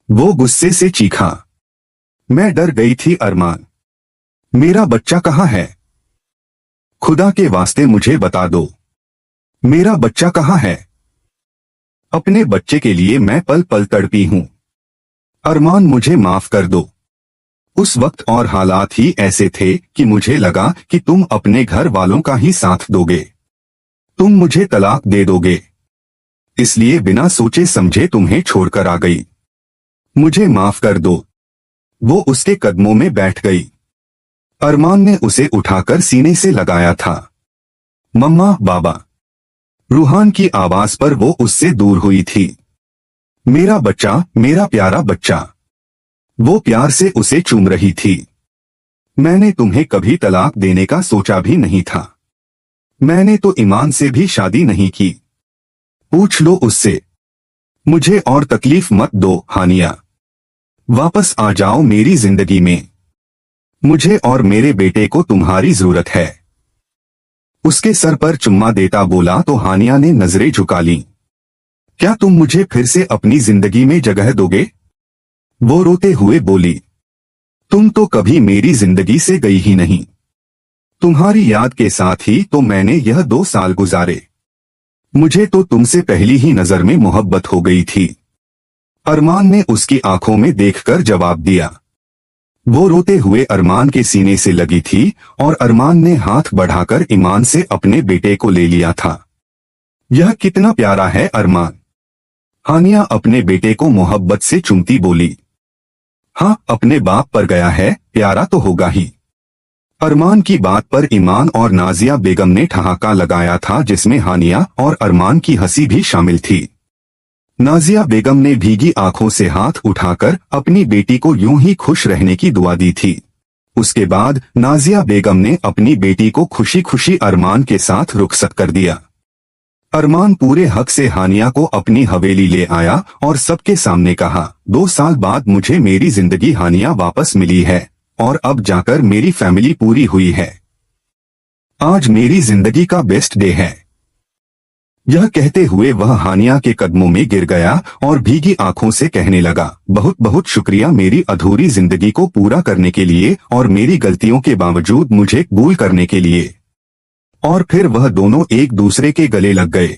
वो गुस्से से चीखा। मैं डर गई थी अरमान। मेरा बच्चा कहाँ है? खुदा के वास्ते मुझे बता दो, मेरा बच्चा कहाँ है? अपने बच्चे के लिए मैं पल पल तड़पी हूं। अरमान मुझे माफ कर दो। उस वक्त और हालात ही ऐसे थे कि मुझे लगा कि तुम अपने घर वालों का ही साथ दोगे, तुम मुझे तलाक दे दोगे, इसलिए बिना सोचे समझे तुम्हें छोड़कर आ गई। मुझे माफ कर दो। वो उसके कदमों में बैठ गई। अरमान ने उसे उठाकर सीने से लगाया था। मम्मा, बाबा। रूहान की आवाज पर वो उससे दूर हुई थी। मेरा बच्चा, मेरा प्यारा बच्चा। वो प्यार से उसे चूम रही थी। मैंने तुम्हें कभी तलाक देने का सोचा भी नहीं था। मैंने तो ईमान से भी शादी नहीं की। पूछ लो उससे। मुझे और तकलीफ मत दो हानिया। वापस आ जाओ मेरी जिंदगी में। मुझे और मेरे बेटे को तुम्हारी जरूरत है। उसके सर पर चुम्मा देता बोला तो हानिया ने नजरें झुका लीं। क्या तुम मुझे फिर से अपनी जिंदगी में जगह दोगे? वो रोते हुए बोली। तुम तो कभी मेरी जिंदगी से गई ही नहीं। तुम्हारी याद के साथ ही तो मैंने यह 2 साल गुजारे। मुझे तो तुमसे पहली ही नजर में मोहब्बत हो गई थी। अरमान ने उसकी आंखों में देखकर जवाब दिया। वो रोते हुए अरमान के सीने से लगी थी और अरमान ने हाथ बढ़ाकर ईमान से अपने बेटे को ले लिया था। यह कितना प्यारा है अरमान। हानिया अपने बेटे को मोहब्बत से चूमती बोली। हाँ, अपने बाप पर गया है, प्यारा तो होगा ही। अरमान की बात पर ईमान और नाजिया बेगम ने ठहाका लगाया था, जिसमें हानिया और अरमान की हंसी भी शामिल थी। नाजिया बेगम ने भीगी आंखों से हाथ उठाकर अपनी बेटी को यूं ही खुश रहने की दुआ दी थी। उसके बाद नाजिया बेगम ने अपनी बेटी को खुशी खुशी अरमान के साथ रुखसत कर दिया। अरमान पूरे हक से हानिया को अपनी हवेली ले आया और सबके सामने कहा, 2 साल बाद मुझे मेरी जिंदगी हानिया वापस मिली है और अब जाकर मेरी फैमिली पूरी हुई है। आज मेरी जिंदगी का बेस्ट डे है। यह कहते हुए वह हानिया के कदमों में गिर गया और भीगी आंखों से कहने लगा, बहुत बहुत शुक्रिया मेरी अधूरी जिंदगी को पूरा करने के लिए और मेरी गलतियों के बावजूद मुझे कबूल करने के लिए। और फिर वह दोनों एक दूसरे के गले लग गए।